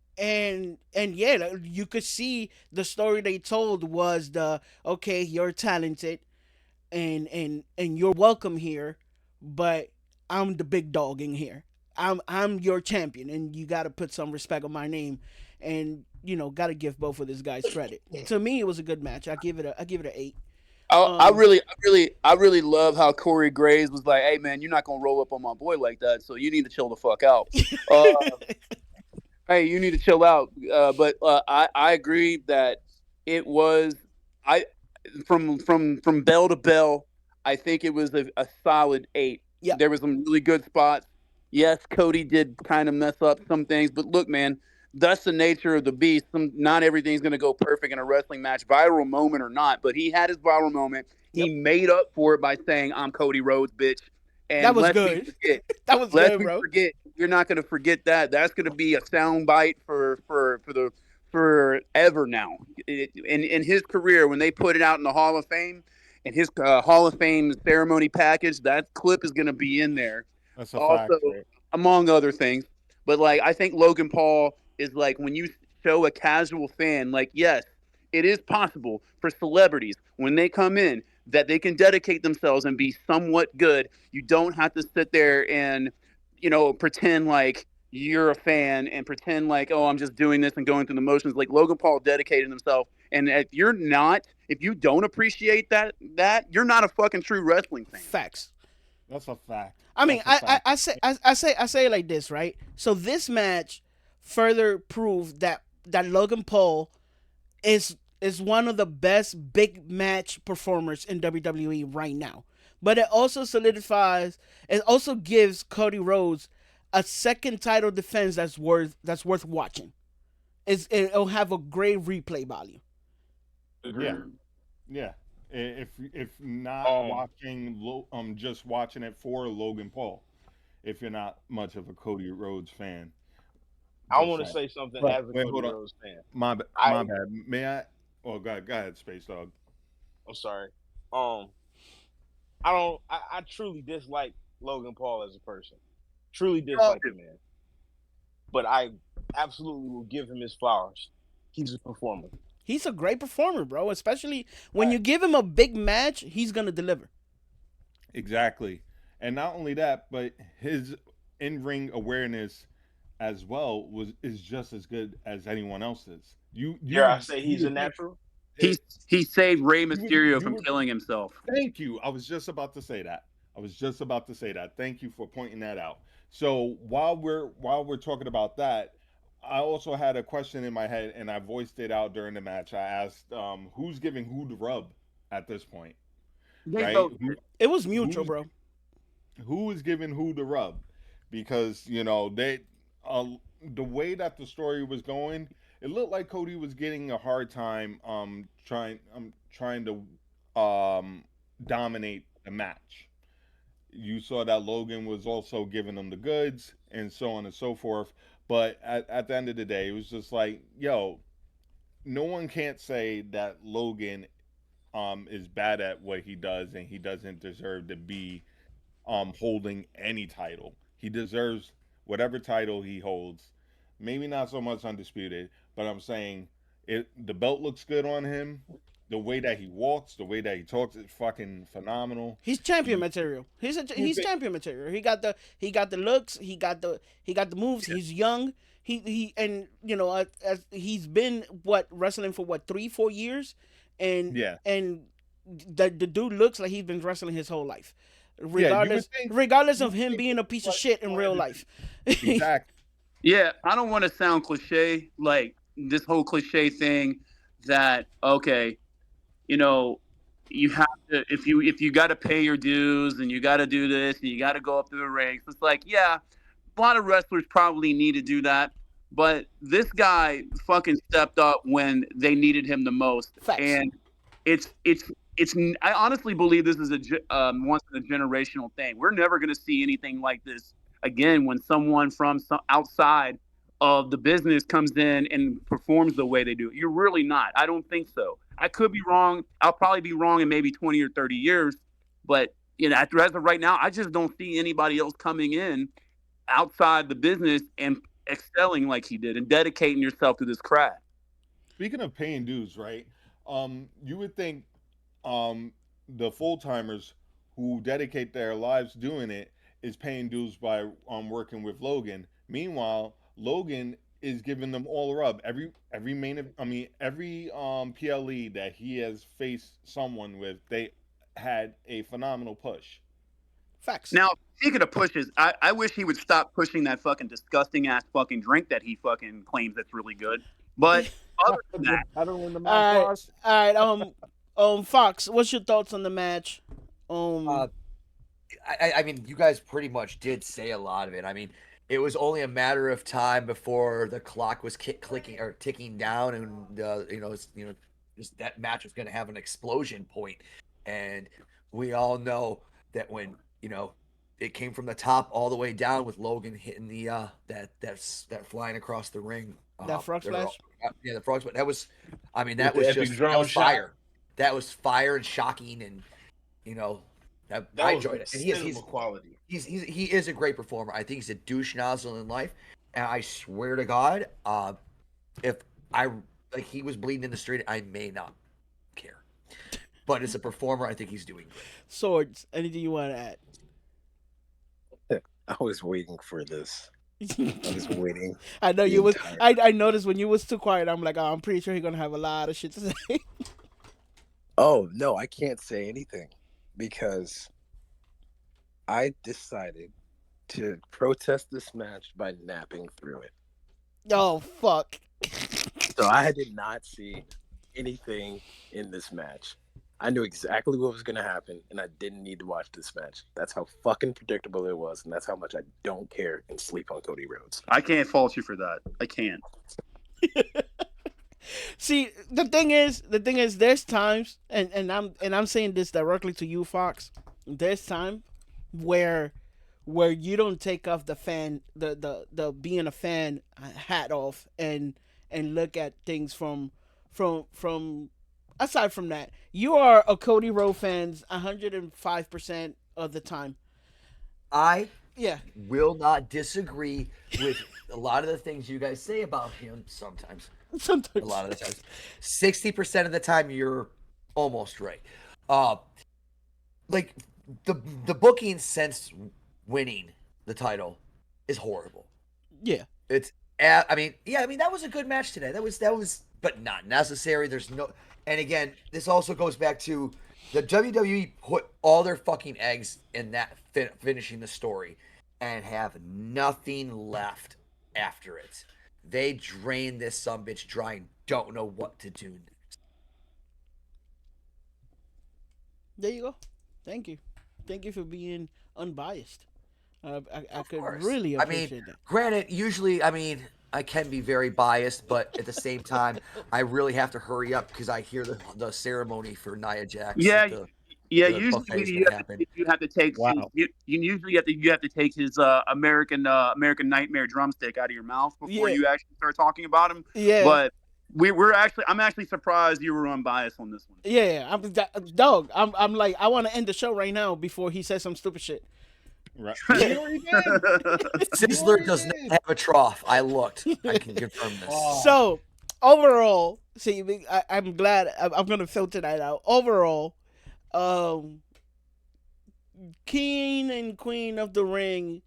yeah, you could see the story they told was okay, you're talented and you're welcome here, but I'm the big dog in here. I'm your champion, and you got to put some respect on my name, and got to give both of these guys credit. To me, it was a good match. I give it an 8. I really love how Corey Graves was like, "Hey man, you're not gonna roll up on my boy like that, so you need to chill the fuck out." Hey, you need to chill out. But I agree that it was I from bell to bell. I think it was a solid 8. Yeah. There was some really good spots. Yes, Cody did kind of mess up some things, but look, man, that's the nature of the beast. Not everything's going to go perfect in a wrestling match, viral moment or not. But he had his viral moment. He made up for it by saying, "I'm Cody Rhodes, bitch." And that was good. That was good, bro. Forget. You're not going to forget that. That's going to be a sound bite for forever now. In his career, when they put it out in the Hall of Fame, in his Hall of Fame ceremony package, that clip is going to be in there. That's a fact. Right? Among other things. But like, I think Logan Paul is like, when you show a casual fan, like, yes, it is possible for celebrities when they come in that they can dedicate themselves and be somewhat good. You don't have to sit there and pretend like you're a fan and pretend like, oh, I'm just doing this and going through the motions. Like Logan Paul dedicated himself, and if you don't appreciate that, you're not a fucking true wrestling fan. Facts. That's a fact. I mean, I say it like this, right? So this match further proved that Logan Paul is one of the best big match performers in WWE right now. But it also gives Cody Rhodes a second title defense that's worth watching. It'll have a great replay value. Yeah, yeah. If not Um, watching, just watching it for Logan Paul. If you're not much of a Cody Rhodes fan, I just want to saying. say something But as a Wait, Cody hold on. Rhodes fan. My I bad. May I? Oh, go ahead, Space Dog. I'm sorry. I truly dislike Logan Paul as a person. Truly dislike the man. But I absolutely will give him his flowers. He's a performer. He's a great performer, bro. Especially when you give him a big match, he's gonna deliver. Exactly. And not only that, but his in-ring awareness as well is just as good as anyone else's. Dare I say he's a would think natural? He saved Rey you would Mysterio you from would killing himself. thank you. I was just about to say that. Thank you for pointing that out. So while we're talking about that, I also had a question in my head and I voiced it out during the match. I asked who's giving who the rub at this point, They right? both It was mutual, Who's bro. who is giving who the rub, because they uh, the way that the story was going, it looked like Cody was getting a hard time trying to dominate the match. You saw that Logan was also giving them the goods and so on and so forth, but at the end of the day it was just like, yo, no one can't say that Logan is bad at what he does and he doesn't deserve to be holding any title. He deserves whatever title he holds. Maybe not so much undisputed, but I'm saying the belt looks good on him. The way that he walks, the way that he talks is fucking phenomenal. He's champion You, material. you He's think, champion material. He got the looks. He got the moves. He's young. He and as he's been wrestling for 3-4 years, and yeah, the dude looks like he's been wrestling his whole life, yeah. You would think regardless you of would him think being a that's piece of what shit he in real wanted to life. do. Exactly. Yeah, I don't want to sound cliche, like this whole cliche thing that okay, you know, you have to if you got to pay your dues and you got to do this and you got to go up through the ranks. It's like, yeah, a lot of wrestlers probably need to do that, but this guy fucking stepped up when they needed him the most, Facts. and it's it's it's. I honestly believe this is once in a generational thing. We're never going to see anything like this again when someone from outside of the business comes in and performs the way they do. You're really not. I don't think so. I could be wrong. I'll probably be wrong in maybe 20 or 30 years, but as of right now, I just don't see anybody else coming in outside the business and excelling like he did and dedicating yourself to this craft. Speaking of paying dues, right? You would think the full timers who dedicate their lives doing it is paying dues by working with Logan. Meanwhile, Logan is giving them all a rub. Every PLE that he has faced someone with, they had a phenomenal push. Facts. Now, speaking of pushes, I wish he would stop pushing that fucking disgusting ass fucking drink that he fucking claims that's really good. But other than that, better when the All right, all right. Fox, what's your thoughts on the match? I mean, you guys pretty much did say a lot of it. I mean, it was only a matter of time before the clock was clicking or ticking down, and just that match was going to have an explosion point. And we all know that when it came from the top all the way down with Logan hitting the that flying across the ring. That frog splash. Yeah, the frog splash. That was, I mean, that With the was epic just drone that was shot. fire. That was fire and shocking, and That I was enjoyed it. And cinema quality. he is a great performer. I think he's a douche nozzle in life, and I swear to God, if he was bleeding in the street, I may not care. But as a performer, I think he's doing great. Swords. Anything you want to add? I was waiting for this. I was waiting. I know the you was. entire- I noticed when you was too quiet. I'm like, I'm pretty sure he's gonna have a lot of shit to say. Oh no, I can't say anything because I decided to protest this match by napping through it. Oh fuck. So I did not see anything in this match. I knew exactly what was going to happen, and I didn't need to watch this match. That's how fucking predictable it was, and that's how much I don't care and sleep on Cody Rhodes. I can't fault you for that. I can't. See, the thing is, there's times, and I'm saying this directly to you, Fox. There's time where you don't take off the fan, the being a fan hat off, and look at things from aside from that, you are a Cody Rhodes fans 105% of the time. I Yeah, will not disagree with a lot of the things you guys say about him sometimes. A sometimes. lot of the times. 60% of the time you're almost right. Uh like the booking since winning the title is horrible. Yeah, It's I mean, yeah, I mean that was a good match today. That was but not necessary. There's no and again, this also goes back to the WWE put all their fucking eggs in that finishing the story and have nothing left after it. They drain this sumbitch dry and don't know what to do. there you go. Thank you, thank you for being unbiased. I Of could course. really I mean, appreciate that. granted, usually, I mean, I can be very biased, but at the same time, I really have to hurry up because I hear the ceremony for Nia Jax Yeah, at yeah. the Usually buffet is you going to have happen. to take his, Wow. you usually you have to take his American Nightmare drumstick out of your mouth before Yeah, you actually start talking about him. yeah, But I'm actually surprised you were unbiased on this one. yeah. Dog. I'm like, I want to end the show right now before he says some stupid shit. Right. He already did. He Sizzler already does not did. have a trough. I looked. I can confirm this. Oh. So overall, see, I'm glad. I'm gonna filter that out. Overall, um, King and Queen of the Ring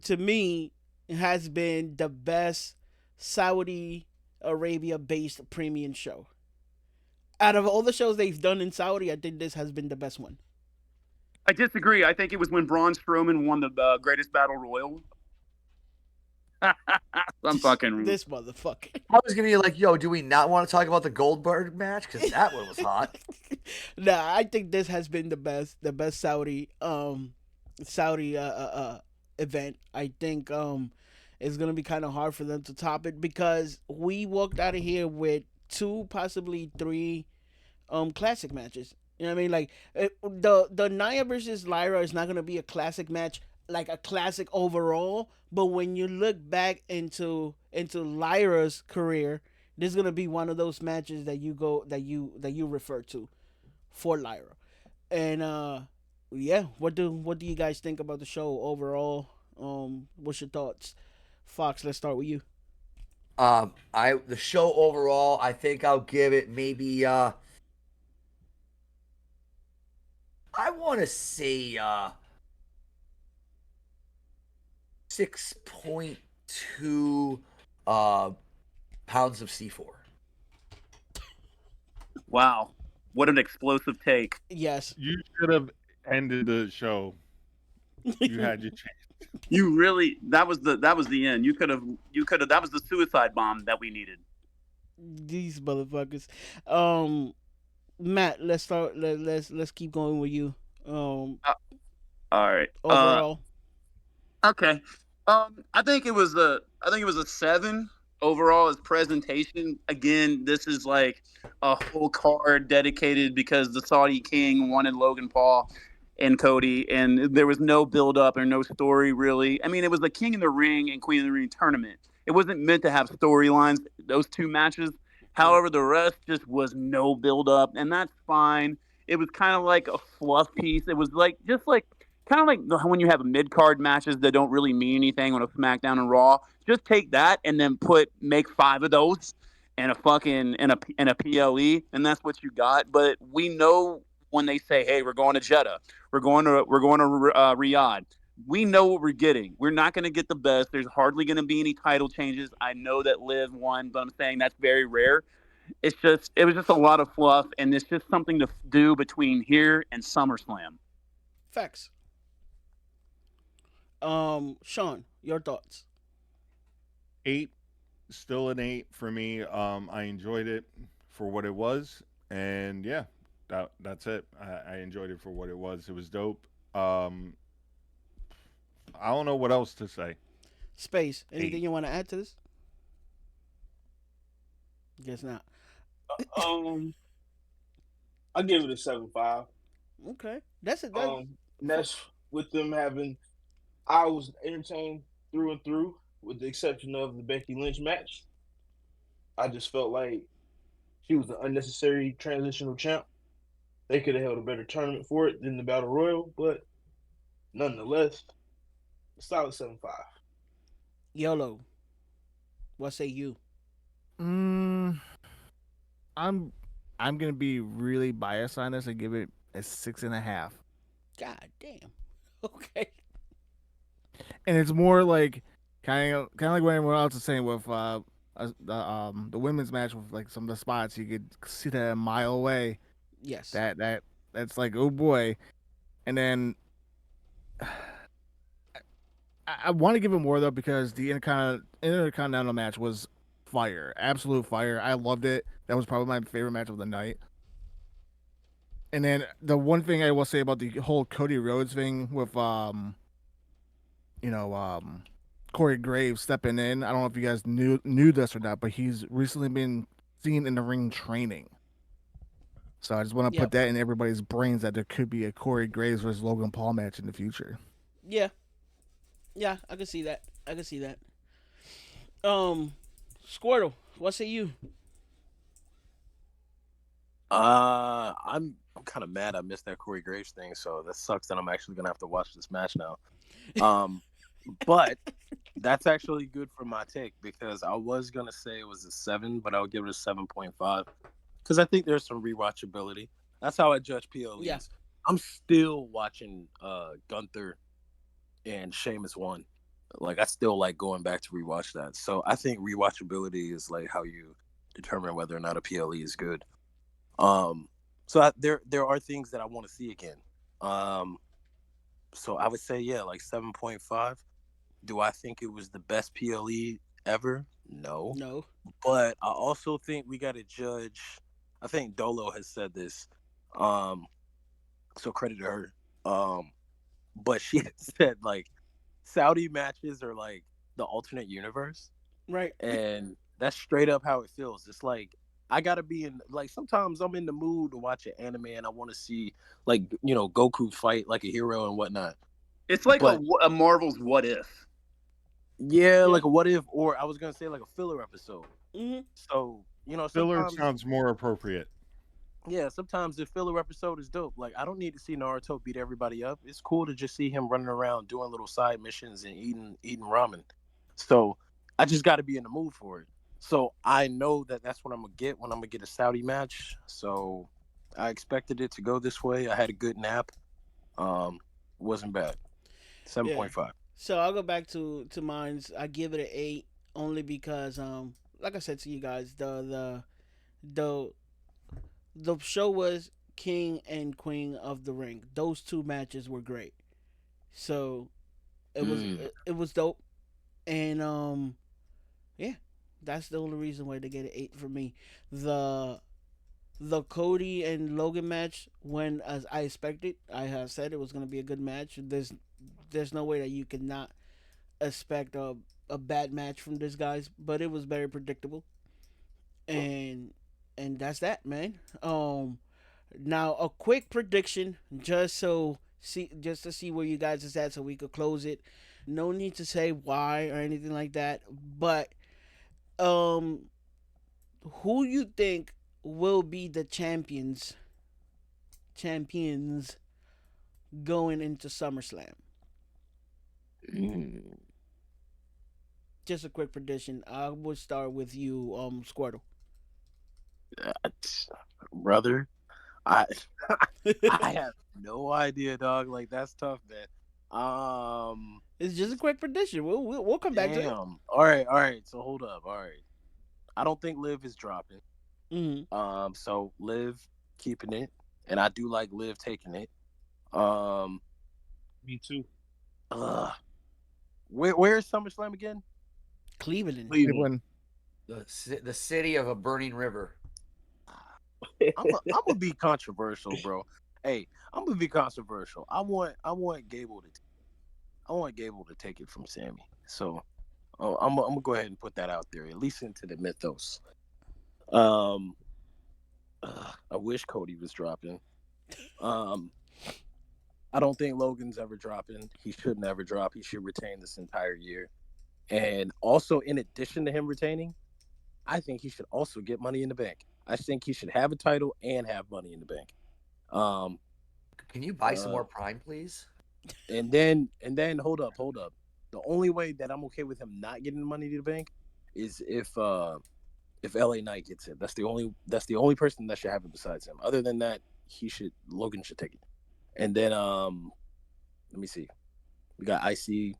to me has been the best Saudi Arabia based premium show. Out of all the shows they've done in Saudi, I think this has been the best one. I disagree. I think it was when Braun Strowman won the greatest battle royal. I'm fucking. This motherfucker. I was going to be like, yo, do we not want to talk about the Goldberg match? Because that one was hot. Nah, I think this has been the best Saudi event. I think it's gonna be kind of hard for them to top it because we walked out of here with two, possibly three, classic matches. You know what I mean? Like the Nia versus Lyra is not gonna be a classic match, like a classic overall. But when you look back into Lyra's career, this is gonna be one of those matches that you refer to for Lyra. And yeah, what do you guys think about the show overall? What's your thoughts? Fox, let's start with you. The show overall, I think I'll give it maybe I want to say 6.2 uh pounds of C4. Wow, what an explosive take. Yes. You should have ended the show. You had your chance. You really that was the end. You could have that was the suicide bomb that we needed. These motherfuckers. Matt, let's start. Let's keep going with you. All right. Overall. Okay. I think it was a 7 overall as presentation. Again, this is like a whole card dedicated because the Saudi King wanted Logan Paul and Cody, and there was no build up or no story really. I mean, it was the King of the Ring and Queen of the Ring tournament. It wasn't meant to have storylines. Those two matches. However, the rest just was no build up, and that's fine. It was kind of like a fluff piece. It was like just like kind of like when you have mid card matches that don't really mean anything on a SmackDown and Raw. Just take that and then make 5 of those and a fucking and a PLE, and that's what you got. But we know when they say, "Hey, we're going to Jeddah, we're going to Riyadh." We know what we're getting. We're not going to get the best. There's hardly going to be any title changes. I know that Liv won, but I'm saying that's very rare. It was just a lot of fluff, and it's just something to do between here and SummerSlam. Facts. Sean, your thoughts. 8, still an 8 for me. I enjoyed it for what it was, and yeah, that's it. I enjoyed it for what it was. It was dope. Um, I don't know what else to say. Space. Anything Eight. you want to add to this? Guess not. Um, I give it a 7.5. Okay, that's it. And that's with them having. I was entertained through and through, with the exception of the Becky Lynch match. I just felt like she was an unnecessary transitional champ. They could have held a better tournament for it than the Battle Royal, but nonetheless, a solid 7.5. YOLO. What say you? Mm, I'm I'm gonna be really biased on this and give it a 6.5. God damn. Okay. And it's more like kind of like what everyone else is saying with the women's match with like some of the spots you could see that a mile away. Yes. That's like, oh boy. And then I want to give it more though because the Intercontinental match was fire, absolute fire. I loved it. That was probably my favorite match of the night. And then the one thing I will say about the whole Cody Rhodes thing with you know Corey Graves stepping in. I don't know if you guys knew this or not, but he's recently been seen in the ring training. So I just want to Yep. put that in everybody's brains that there could be a Corey Graves versus Logan Paul match in the future. Yeah. Yeah, I can see that. I can see that. Squirtle, what say you? I'm kind of mad I missed that Corey Graves thing, so that sucks that I'm actually gonna have to watch this match now. But that's actually good for my take because I was gonna say it was a 7, but I'll give it a 7.5 because I think there's some rewatchability. That's how I judge PLEs. Yeah. I'm still watching Gunther and Sheamus 1. Like I still like going back to rewatch that. So I think rewatchability is like how you determine whether or not a PLE is good. So there are things that I want to see again. So I would say like 7.5. Do I think it was the best PLE ever? No. No. But I also think we got to judge. I think Dolo has said this. So credit to her. But she had said like Saudi matches are like the alternate universe, Right. and that's straight up how it feels. It's like I gotta be in like sometimes I'm in the mood to watch an anime and I want to see like Goku fight like a hero and whatnot. It's like But a Marvel's What If. yeah, like a what if, or I was gonna say like a filler episode. Mm-hmm. So Filler sometimes sounds more appropriate. sometimes the filler episode is dope. Like I don't need to see Naruto beat everybody up. It's cool to just see him running around doing little side missions and eating ramen. So I just got to be in the mood for it. So I know that that's what I'm gonna get when I'm gonna get a Saudi match. So I expected it to go this way. I had a good nap. Wasn't bad. 7.5. So I'll go back to mine's. I give it an 8 only because like I said to you guys, the the show was King and Queen of the Ring. Those two matches were great. So it was dope, and yeah, that's the only reason why they get an 8 for me. The the Cody and Logan match went as I expected. I have said it was going to be a good match. There's no way that you could not expect a bad match from this guys, but it was very predictable. And that's that, man. Now a quick prediction just to see where you guys is at so we could close it. No need to say why or anything like that, but um who you think will be the champions going into SummerSlam? Just a quick prediction. I will start with you, Squirtle. Brother, I I have no idea, dog. Like that's tough, man. It's just a quick prediction. We'll come back to it. Damn. All right. So hold up. All right. I don't think Liv is dropping. Mm-hmm. So Liv keeping it, and I do like Liv taking it. Um, Me too. where is SummerSlam again? Cleveland. Cleveland. The city of a burning river. I'm gonna be controversial, bro. Hey, I'm gonna be controversial. I want Gable to take it from Sammy. So I'm gonna go ahead and put that out there, at least into the mythos. Um, I wish Cody was dropping. Um, I don't think Logan's ever dropping. He should never drop. He should retain this entire year. And also, in addition to him retaining, I think he should also get Money in the Bank. I think he should have a title and have Money in the Bank. Um, Can you buy some uh, more Prime, please? and then hold up. The only way that I'm okay with him not getting Money in the Bank is if LA Knight gets it. That's the only person that should have it besides him. Other than that, Logan should take it. And then let me see. We got IC,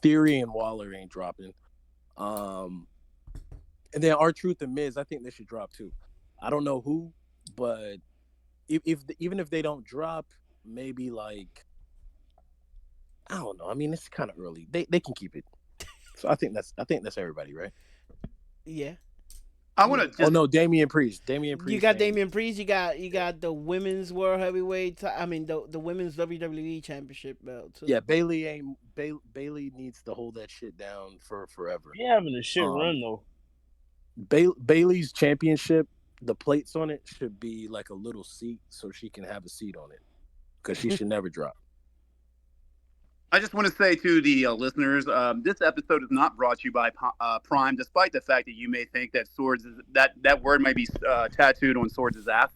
Theory and Waller ain't dropping. And then R-Truth and Miz, I think they should drop too. I don't know who, but even if they don't drop, maybe like I don't know. I mean, it's kind of early. They can keep it. So I think that's everybody, right? Yeah. I want to Oh just no, Damian Priest. Damian Priest. You got ain't- Damian Priest. You got the women's world heavyweight. I mean the women's WWE championship belt too. Yeah, Bailey ain't. Bailey needs to hold that shit down for forever. He having a shit Um, run though. Bailey's championship, the plates on it should be like a little seat, so she can have a seat on it, because she should never drop. I just want to say to the listeners, this episode is not brought to you by Prime, despite the fact that you may think that that word might be tattooed on Swords' ass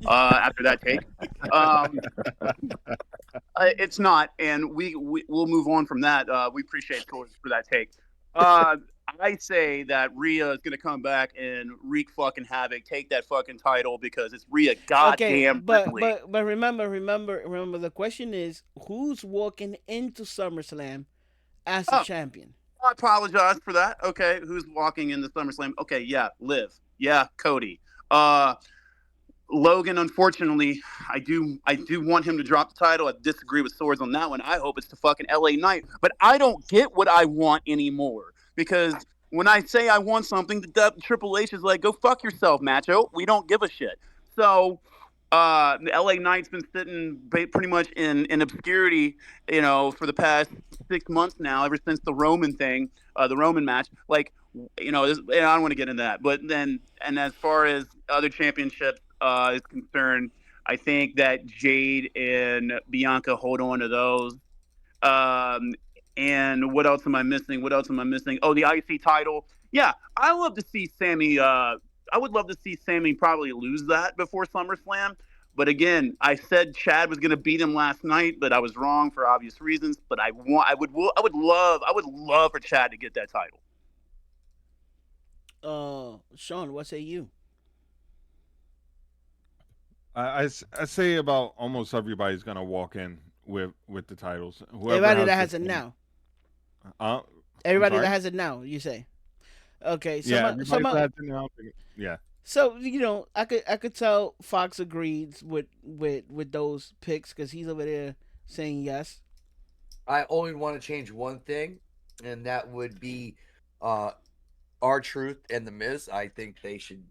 after that take. It's not, and we'll move on from that. We appreciate Swords for that take. I say that Rhea is going to come back and wreak fucking havoc, take that fucking title because it's Rhea goddamn Ripley. But remember the question is who's walking into SummerSlam as the champion? I apologize for that. Okay, who's walking in the SummerSlam? Okay, yeah, Liv. Yeah, Cody. Logan, unfortunately, I do want him to drop the title. I disagree with Swords on that one. I hope it's the fucking LA Knight. But I don't get what I want anymore. Because when I say I want something, the Triple H is like, go fuck yourself, macho. We don't give a shit. So the LA Knight's been sitting pretty much in obscurity, for the past 6 months now, ever since the Roman thing, the Roman match. Like, I don't want to get into that. But then, and as far as other championships is concerned, I think that Jade and Bianca hold on to those. And what else am I missing? Oh, the IC title. Yeah, I love to see Sammy. I would love to see Sammy probably lose that before SummerSlam. But again, I said Chad was going to beat him last night, but I was wrong for obvious reasons. But I would love for Chad to get that title. Sean, what say you? I say about almost everybody's gonna walk in with the titles. Whoever Everybody that has the it now. I'm Everybody sorry? that has it now. You say. Okay. Yeah, everybody that has it now. Yeah. So I could tell Fox agrees with those picks because he's over there saying yes. I only want to change one thing, and that would be R-Truth and The Miz. I think they should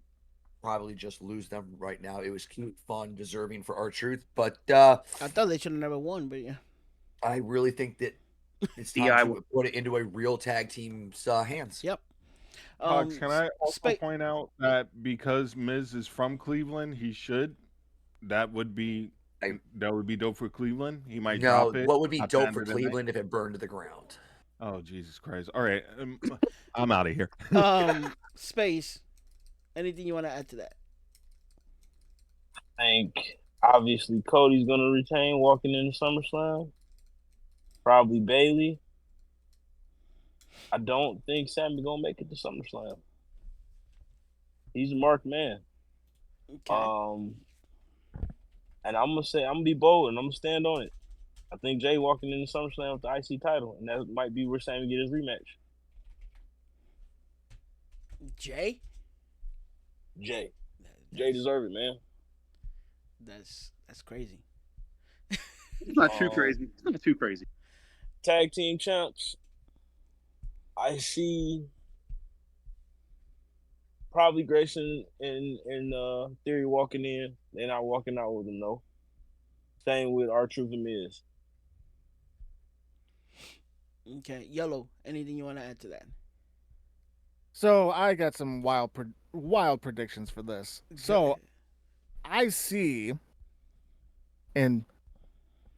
probably just lose them right now. It was cute, fun, deserving for R-Truth, but I thought they should have never won, but yeah. I really think that it's time to put it into a real tag team's hands. Yep. Fox, can I also point out that because Miz is from Cleveland, he should. That would be dope for Cleveland. He might drop it. What would be dope for Cleveland if it burned to the ground? Oh, Jesus Christ! All right, I'm out of here. Space. Anything you want to add to that? I think obviously Cody's gonna retain walking into SummerSlam. Probably Bailey. I don't think Sammy gonna make it to SummerSlam. He's a marked man. Okay. And I'm gonna be bold and I'm gonna stand on it. I think Jay walking into SummerSlam with the IC title, and that might be where Sammy get his rematch. Jay deserve it, man. That's crazy. It's not too crazy. It's not too crazy. Tag team champs. I see Probably Grayson and Theory walking in. They're not walking out with them though. Same with R-Truth and Miz. Okay, Yellow. Anything you want to add to that? So I got some wild predictions for this. So I see, and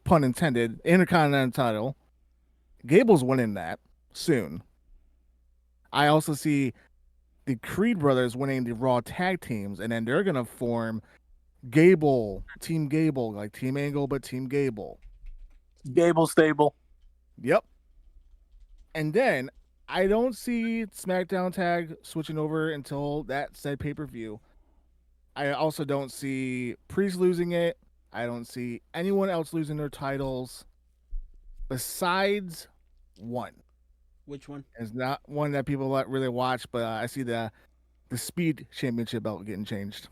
pun intended, Intercontinental title. Gable's winning that soon. I also see the Creed brothers winning the Raw tag teams, and then they're gonna form Team Gable, like Team Angle, but Team Gable. Gable stable. Yep. And then I don't see SmackDown tag switching over until that said pay-per-view. I also don't see Priest losing it. I don't see anyone else losing their titles besides one. Which one? It's not one that people really watch, but I see the Speed Championship belt getting changed.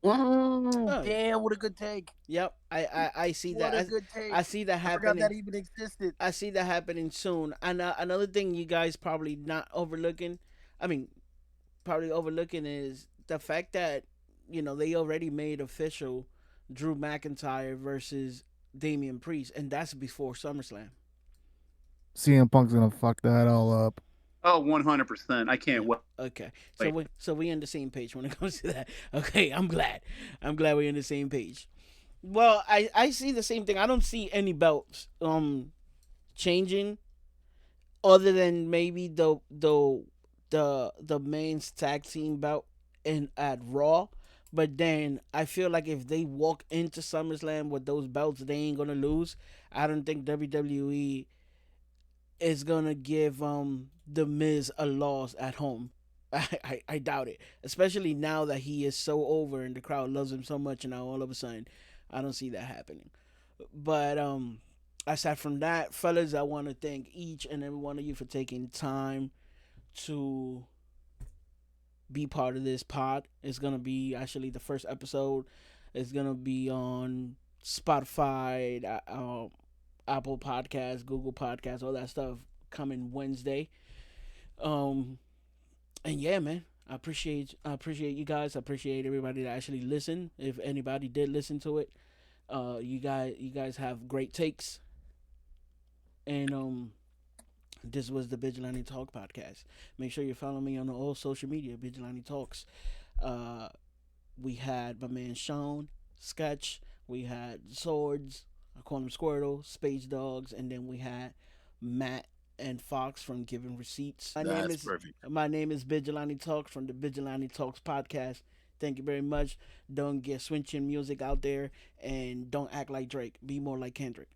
Damn, what a good take. Yep, I see What that. a good take. I see that I forgot happening. that even existed. I see that happening soon. And another thing you guys probably not overlooking, I mean, probably overlooking is the fact that they already made official Drew McIntyre versus Damian Priest, and that's before SummerSlam. CM Punk's gonna fuck that all up. Oh, 100%. I can't wait. Okay, so we on the same page when it comes to that. Okay, I'm glad we're on the same page. Well, I see the same thing. I don't see any belts changing, other than maybe the men's tag team belt in at Raw. But then I feel like if they walk into SummerSlam with those belts, they ain't gonna lose. I don't think WWE is gonna give the Miz a loss at home. I doubt it, especially now that he is so over and the crowd loves him so much. And now all of a sudden, I don't see that happening. But aside from that, fellas, I want to thank each and every one of you for taking time to be part of this pod. It's gonna be actually the first episode. It's gonna be on Spotify, Apple Podcasts, Google Podcasts, all that stuff coming Wednesday. And yeah, man, I appreciate you guys. I appreciate everybody that actually listened. If anybody did listen to it, you guys have great takes. And this was the Vigilante Talk podcast. Make sure you follow me on all social media, Vigilante Talks. We had my man Sean, Sketch. We had Swords. I call him Squirtle, Space Dogs, and then we had Matt and Fox from Giving Receipts. My name is Vigilante Talks from the Vigilante Talks podcast. Thank you very much. Don't get switching music out there, and don't act like Drake. Be more like Kendrick.